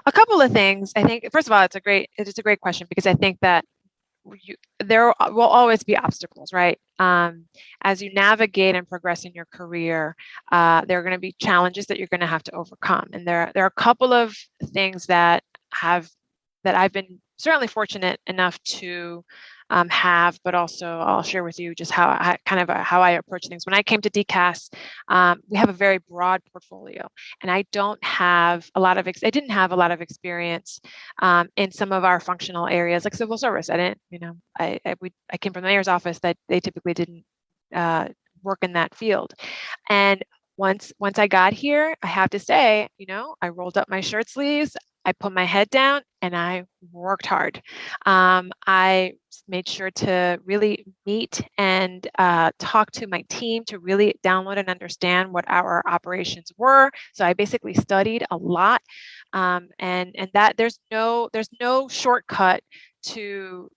A couple of things. I think, first of all, it's a great question, because I think that there will always be obstacles, right? As you navigate and progress in your career, there are going to be challenges that you're going to have to overcome. And there are a couple of things that I've been certainly fortunate enough to have, but also I'll share with you just how I approach things. When I came to DCAS, we have a very broad portfolio, and I didn't have a lot of experience in some of our functional areas like civil service. I didn't, I came from the mayor's office that they typically didn't work in that field. And once I got here, I have to say, I rolled up my shirt sleeves, I put my head down, and I worked hard. I made sure to really meet and talk to my team to really download and understand what our operations were. So I basically studied a lot, and that there's no shortcut to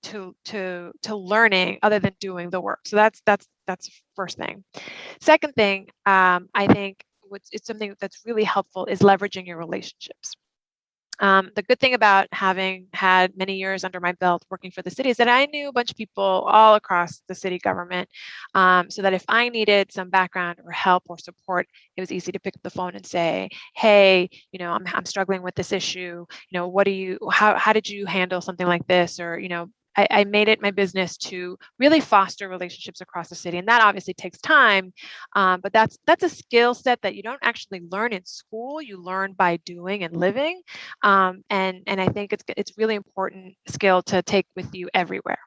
learning other than doing the work. So that's first thing. Second thing, I think it's something that's really helpful is leveraging your relationships. The good thing about having had many years under my belt working for the city is that I knew a bunch of people all across the city government, so that if I needed some background or help or support, it was easy to pick up the phone and say, hey, I'm struggling with this issue. How did you handle something like this? Or, I made it my business to really foster relationships across the city. And that obviously takes time, but that's a skill set that you don't actually learn in school. You learn by doing and living. And I think it's really important skill to take with you everywhere.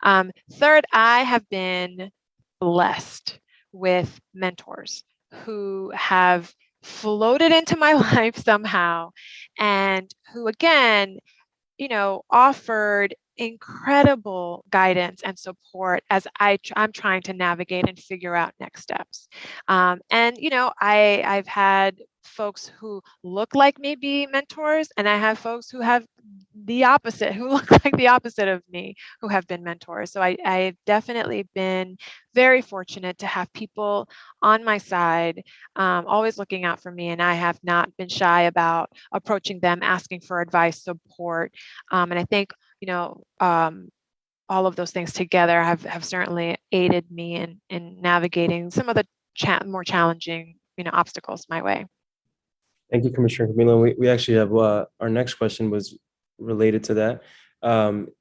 Third, I have been blessed with mentors who have floated into my life somehow, and who, again, offered incredible guidance and support as I'm trying to navigate and figure out next steps. And I've had folks who look like maybe mentors, and I have folks who have the opposite, who look like the opposite of me, who have been mentors. So I've definitely been very fortunate to have people on my side, always looking out for me, and I have not been shy about approaching them, asking for advice, support, and I think all of those things together have certainly aided me in navigating some of the more challenging obstacles my way. Thank you, Commissioner Camilo. We actually have our next question was related to that.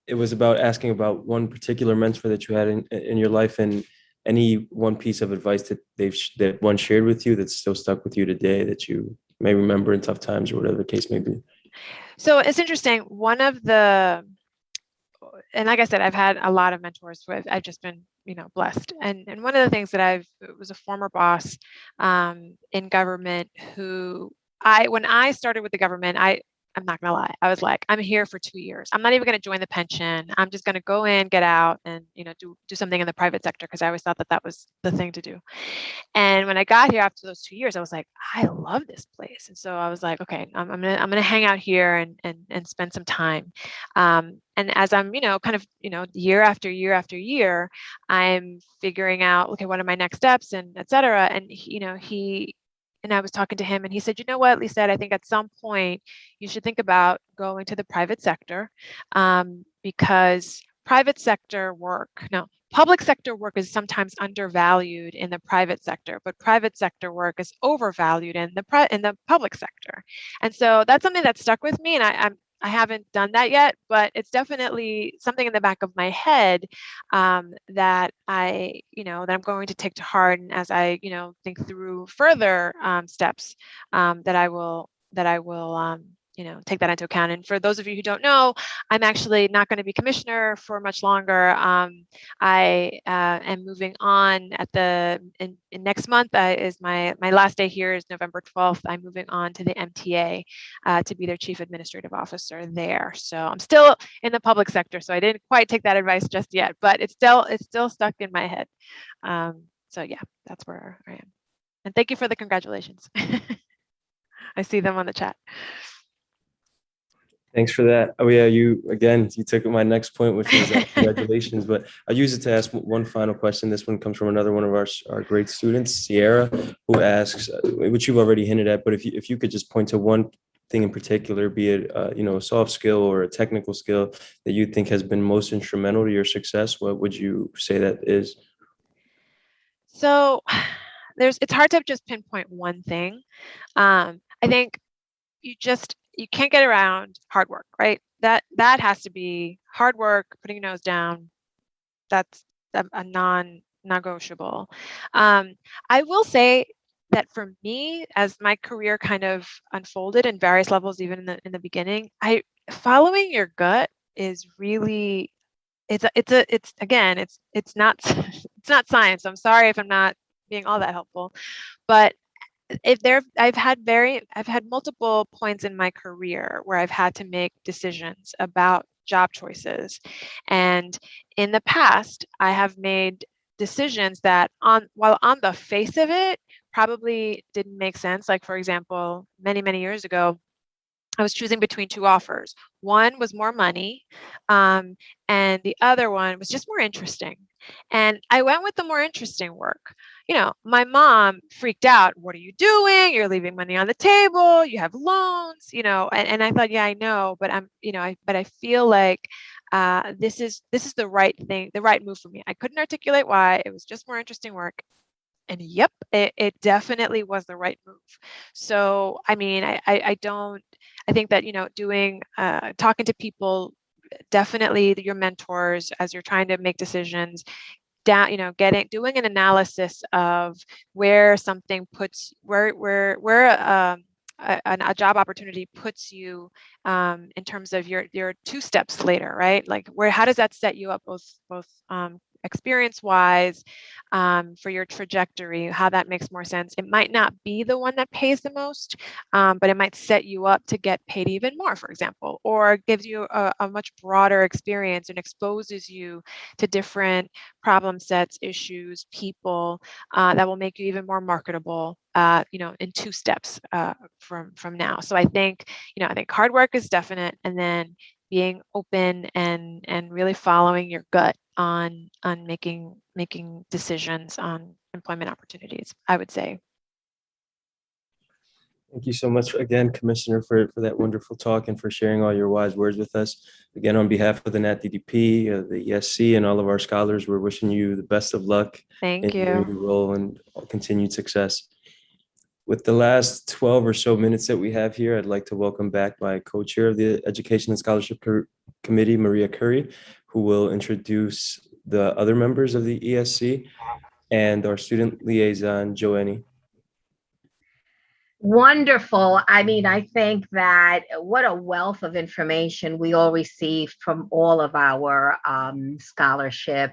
It was about asking about one particular mentor that you had in your life, and any one piece of advice that one shared with you that's still stuck with you today that you may remember in tough times or whatever the case may be. So it's interesting. And like I said, I've had a lot of mentors with, I've just been, blessed. And one of the things that it was a former boss in government who when I started with the government, I'm not going to lie, I was like, I'm here for 2 years. I'm not even going to join the pension. I'm just going to go in, get out, and do something in the private sector, because I always thought that was the thing to do. And when I got here after those 2 years, I was like, I love this place. And so I was like, okay, I'm gonna hang out here and spend some time. And as I'm year after year after year, I'm figuring out, okay, what are my next steps, and et cetera. And and I was talking to him, and he said, you know what, Lisette, I think at some point you should think about going to the private sector, because public sector work is sometimes undervalued in the private sector, but private sector work is overvalued in the public sector. And so that's something that stuck with me, and I haven't done that yet, but it's definitely something in the back of my head that I'm going to take to heart, and as I think through further steps that I will take that into account. And for those of you who don't know, I'm actually not going to be commissioner for much longer. I am moving on in next month is my last day here is November 12th. I'm moving on to the MTA to be their chief administrative officer there. So I'm still in the public sector, so I didn't quite take that advice just yet, but it's still stuck in my head. So yeah, that's where I am. And thank you for the congratulations. I see them on the chat. Thanks for that. Oh yeah, you took my next point, which was congratulations. But I use it to ask one final question. This one comes from another one of our great students, Sierra, who asks, which you've already hinted at, but if you could just point to one thing in particular, be it a soft skill or a technical skill that you think has been most instrumental to your success? What would you say that is? So it's hard to just pinpoint one thing. I think you can't get around hard work, right? That has to be hard work, putting your nose down. That's a non-negotiable. I will say that for me, as my career kind of unfolded in various levels, even in the beginning, following your gut is really, it's not science. I'm sorry if I'm not being all that helpful, but I've had multiple points in my career where I've had to make decisions about job choices. And in the past, I have made decisions that while on the face of it, probably didn't make sense. Like, for example, many, many years ago, I was choosing between two offers. One was more money, and the other one was just more interesting. And I went with the more interesting work. My mom freaked out. What are you doing? You're leaving money on the table. You have loans, and I thought, yeah, I know, but but I feel like this is the right thing, the right move for me. I couldn't articulate why. It was just more interesting work. And yep, it definitely was the right move. So, I mean, I think that, talking to people, definitely your mentors as you're trying to make decisions, down, doing an analysis of where something puts, where a job opportunity puts you in terms of your 2 steps later, right? Like, how does that set you up both experience-wise, for your trajectory, how that makes more sense. It might not be the one that pays the most, but it might set you up to get paid even more, for example, or gives you a much broader experience and exposes you to different problem sets, issues, people, that will make you even more marketable, in 2 steps from now. So I think hard work is definite, and then being open and really following your gut on making decisions on employment opportunities, I would say. Thank you so much again, Commissioner, for that wonderful talk and for sharing all your wise words with us. Again, on behalf of the NatDDP, the ESC, and all of our scholars, we're wishing you the best of luck Thank in your you. new role and continued success. With the last 12 or so minutes that we have here, I'd like to welcome back my co-chair of the Education and Scholarship Committee, Maria Curry, who will introduce the other members of the ESC, and our student liaison, Joanny. Wonderful. I mean, I think that what a wealth of information we all received from all of our scholarship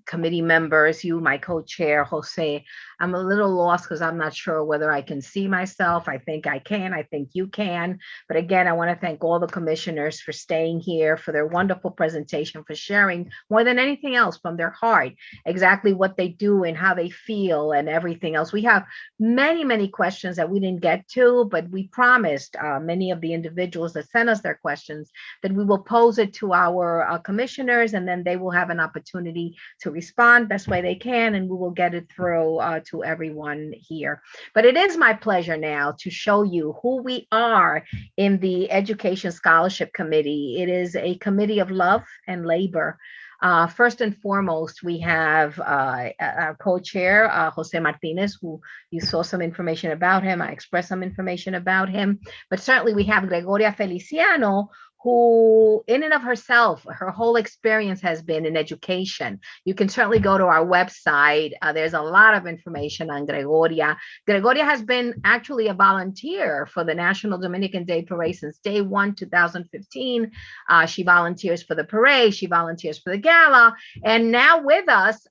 committee members, you, my co-chair, Jose. I'm a little lost because I'm not sure whether I can see myself. I think I can. I think you can. But again, I want to thank all the commissioners for staying here, for their wonderful presentation, for sharing more than anything else from their heart, exactly what they do and how they feel and everything else. We have many, many questions that we didn't get to, but we promised many of the individuals that sent us their questions that we will pose it to our commissioners, and then they will have an opportunity to respond best way they can, and we will get it through to everyone here. But it is my pleasure now to show you who we are in the Education Scholarship Committee. It is a committee of love and labor. First and foremost, we have our co-chair, Jose Martinez, who you saw some information about him. I expressed some information about him. But certainly we have Gregoria Feliciano, who in and of herself, her whole experience has been in education. You can certainly go to our website. There's a lot of information on Gregoria. Gregoria has been actually a volunteer for the National Dominican Day Parade since day 1, 2015. She volunteers for the parade. She volunteers for the gala. And now with us,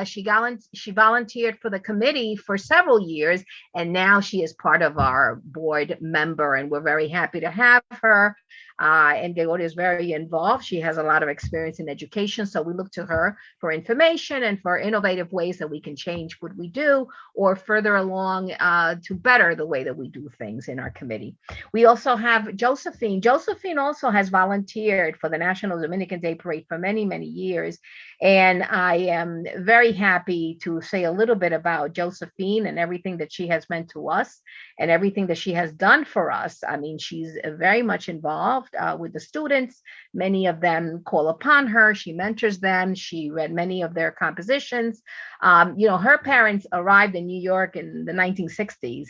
she volunteered for the committee for several years. And now she is part of our board member. And we're very happy to have her. And Gregoria is very involved. She has a lot of experience in education. So we look to her for information and for innovative ways that we can change what we do or further along to better the way that we do things in our committee. We also have Josephine. Josephine also has volunteered for the National Dominican Day Parade for many, many years. And I am very happy to say a little bit about Josephine and everything that she has meant to us and everything that she has done for us. I mean, she's very much involved with the students. Many of them call upon her. She mentors them. She read many of their compositions. Her parents arrived in New York in the 1960s.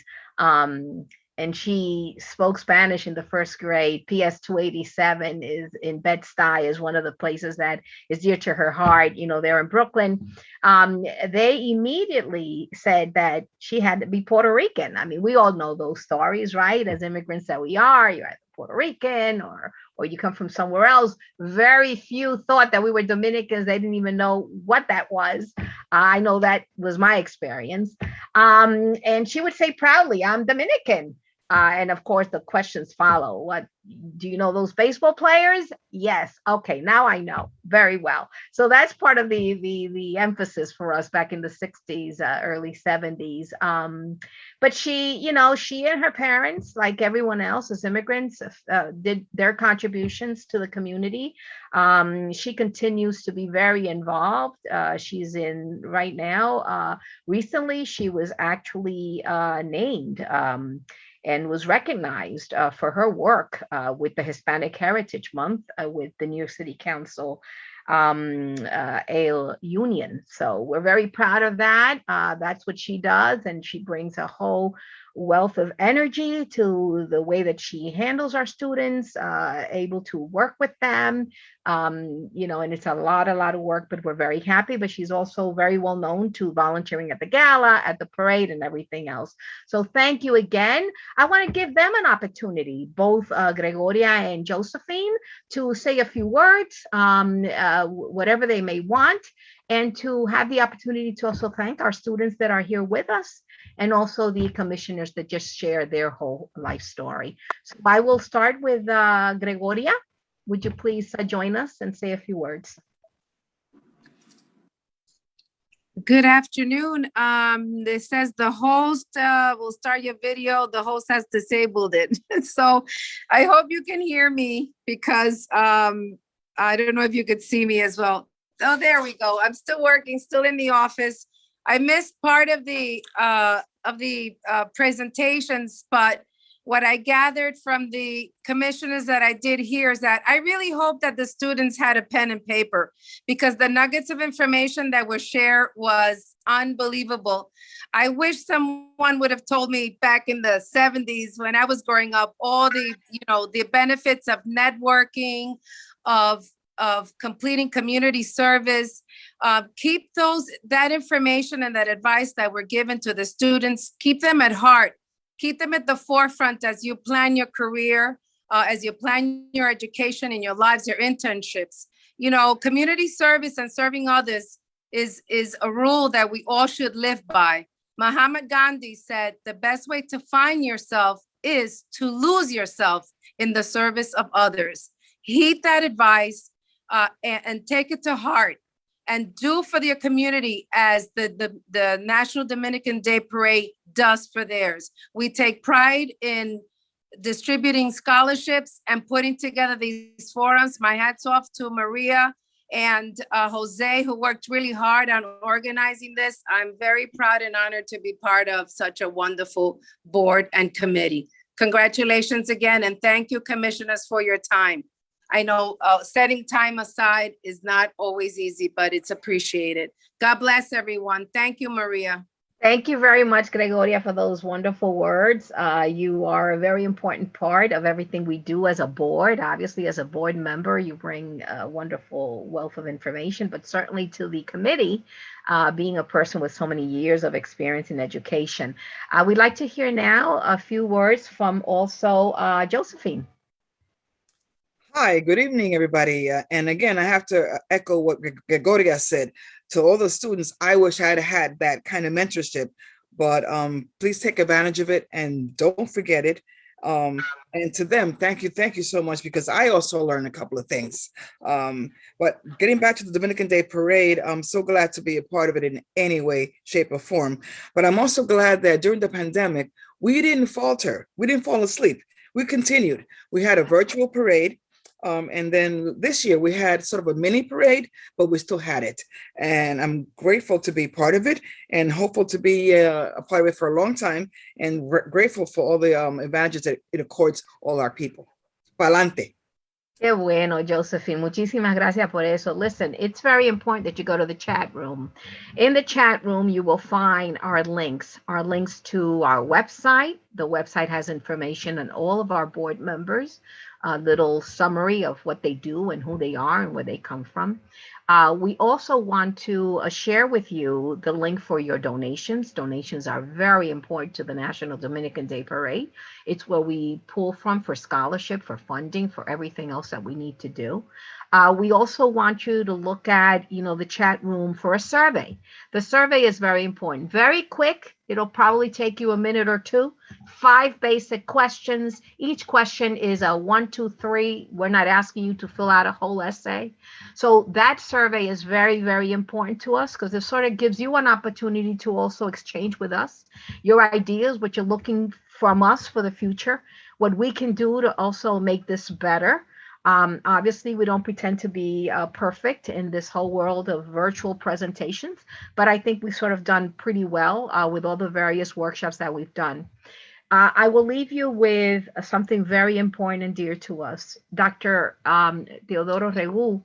And she spoke Spanish in the first grade. PS 287 is in Bed-Stuy, is one of the places that is dear to her heart. They're in Brooklyn. They immediately said that she had to be Puerto Rican. I mean, we all know those stories, right? As immigrants that we are, you're either Puerto Rican or you come from somewhere else. Very few thought that we were Dominicans. They didn't even know what that was. I know that was my experience. And she would say proudly, I'm Dominican. And of course, the questions follow. What do you know those baseball players? Yes. Okay, now I know very well. So that's part of the emphasis for us back in the 60s, early 70s. But she and her parents, like everyone else as immigrants, did their contributions to the community. She continues to be very involved. She's in right now. Recently, she was actually named and was recognized for her work with the Hispanic Heritage Month with the New York City Council Ale Union. So we're very proud of that. That's what she does. And she brings a whole wealth of energy to the way that she handles our students, able to work with them, and it's a lot of work, but we're very happy. But she's also very well known to volunteering at the gala, at the parade, and everything else. So thank you again. I want to give them an opportunity, both Gregoria and Josephine, to say a few words, whatever they may want, and to have the opportunity to also thank our students that are here with us, and also the commissioners that just share their whole life story. So I will start with Gregoria. Would you please join us and say a few words? Good afternoon. It says the host will start your video. The host has disabled it. So I hope you can hear me because I don't know if you could see me as well. Oh, there we go. I'm still working, still in the office. I missed part of the presentations, but what I gathered from the commissioners that I did here is that I really hope that the students had a pen and paper, because the nuggets of information that were shared was unbelievable. I wish someone would have told me back in the 70s when I was growing up, all the, the benefits of networking, of completing community service. Keep that information and that advice that were given to the students, keep them at heart. Keep them at the forefront as you plan your career, as you plan your education and your lives, your internships. Community service and serving others is a rule that we all should live by. Mahatma Gandhi said the best way to find yourself is to lose yourself in the service of others. Heed that advice and take it to heart, and do for your community as the National Dominican Day Parade does for theirs. We take pride in distributing scholarships and putting together these forums. My hats off to Maria and Jose, who worked really hard on organizing this. I'm very proud and honored to be part of such a wonderful board and committee. Congratulations again, and thank you, commissioners, for your time. I know setting time aside is not always easy, but it's appreciated. God bless everyone. Thank you, Maria. Thank you very much, Gregoria, for those wonderful words. You are a very important part of everything we do as a board. Obviously, as a board member, you bring a wonderful wealth of information, but certainly to the committee, being a person with so many years of experience in education. We'd like to hear now a few words from also Josephine. Hi, good evening, everybody. And again, I have to echo what Gregoria said. To all the students, I wish I had had that kind of mentorship, but please take advantage of it and don't forget it. And to them, thank you so much, because I also learned a couple of things. But getting back to the Dominican Day Parade, I'm so glad to be a part of it in any way, shape, or form. But I'm also glad that during the pandemic, we didn't falter. We didn't fall asleep. We continued. We had a virtual parade. And then this year we had sort of a mini parade, but we still had it. And I'm grateful to be part of it and hopeful to be a part of it for a long time, and grateful for all the advantages that it accords all our people. Pa'lante. Qué bueno, Josephine. Muchísimas gracias por eso. Listen, it's very important that you go to the chat room. In the chat room, you will find our links to our website. The website has information on all of our board members, a little summary of what they do and who they are and where they come from. We also want to share with you the link for your donations. Donations are very important to the National Dominican Day Parade. It's where we pull from for scholarship, for funding, for everything else that we need to do. We also want you to look at, the chat room for a survey. The survey is very important, very quick. It'll probably take you a minute or two. 5 basic questions. Each question is a 1, 2, 3. We're not asking you to fill out a whole essay. So that survey is very, very important to us, because it sort of gives you an opportunity to also exchange with us your ideas, what you're looking from us for the future, what we can do to also make this better. Obviously, we don't pretend to be perfect in this whole world of virtual presentations, but I think we've sort of done pretty well with all the various workshops that we've done. I will leave you with something very important and dear to us. Dr. Teodoro Regu,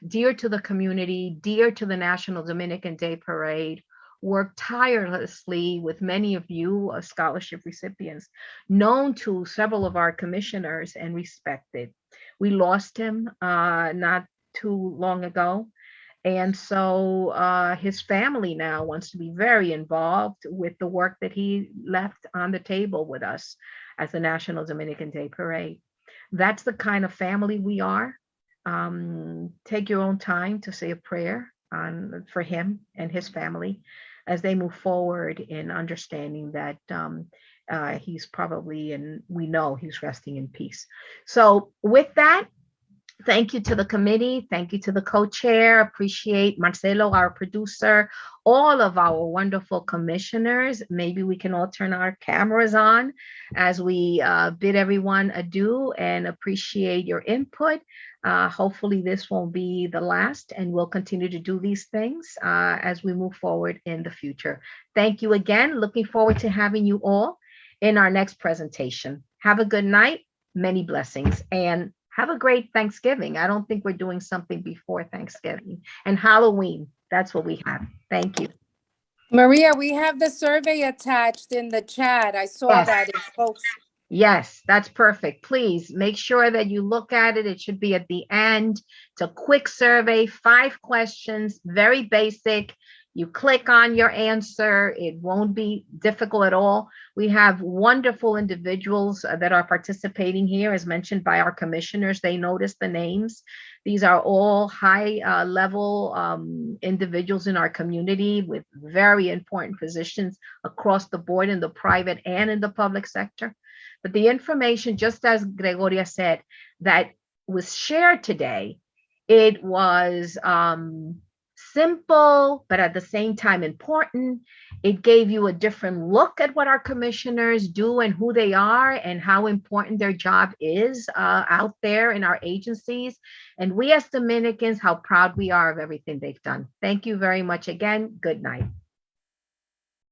dear to the community, dear to the National Dominican Day Parade, worked tirelessly with many of you scholarship recipients, known to several of our commissioners and respected. We lost him not too long ago. And so his family now wants to be very involved with the work that he left on the table with us as the National Dominican Day Parade. That's the kind of family we are. Take your own time to say a prayer for him and his family as they move forward in understanding that he's probably, and we know he's resting in peace. So with that, thank you to the committee. Thank you to the co-chair. Appreciate Marcelo, our producer, all of our wonderful commissioners. Maybe we can all turn our cameras on as we bid everyone adieu and appreciate your input. Hopefully this won't be the last, and we'll continue to do these things as we move forward in the future. Thank you again. Looking forward to having you all in our next presentation. Have a good night. Many blessings, and have a great Thanksgiving. I don't think we're doing something before Thanksgiving. And Halloween, that's what we have. Thank you. Maria, we have the survey attached in the chat. I saw that if folks. Yes, that's perfect. Please make sure that you look at it. It should be at the end. It's a quick survey, 5 questions, very basic. You click on your answer. It won't be difficult at all. We have wonderful individuals that are participating here, as mentioned by our commissioners. They noticed the names. These are all high level individuals in our community with very important positions across the board in the private and in the public sector. But the information, just as Gregoria said, that was shared today, it was simple, but at the same time important. It gave you a different look at what our commissioners do and who they are and how important their job is out there in our agencies. And we as Dominicans, how proud we are of everything they've done. Thank you very much again. Good night.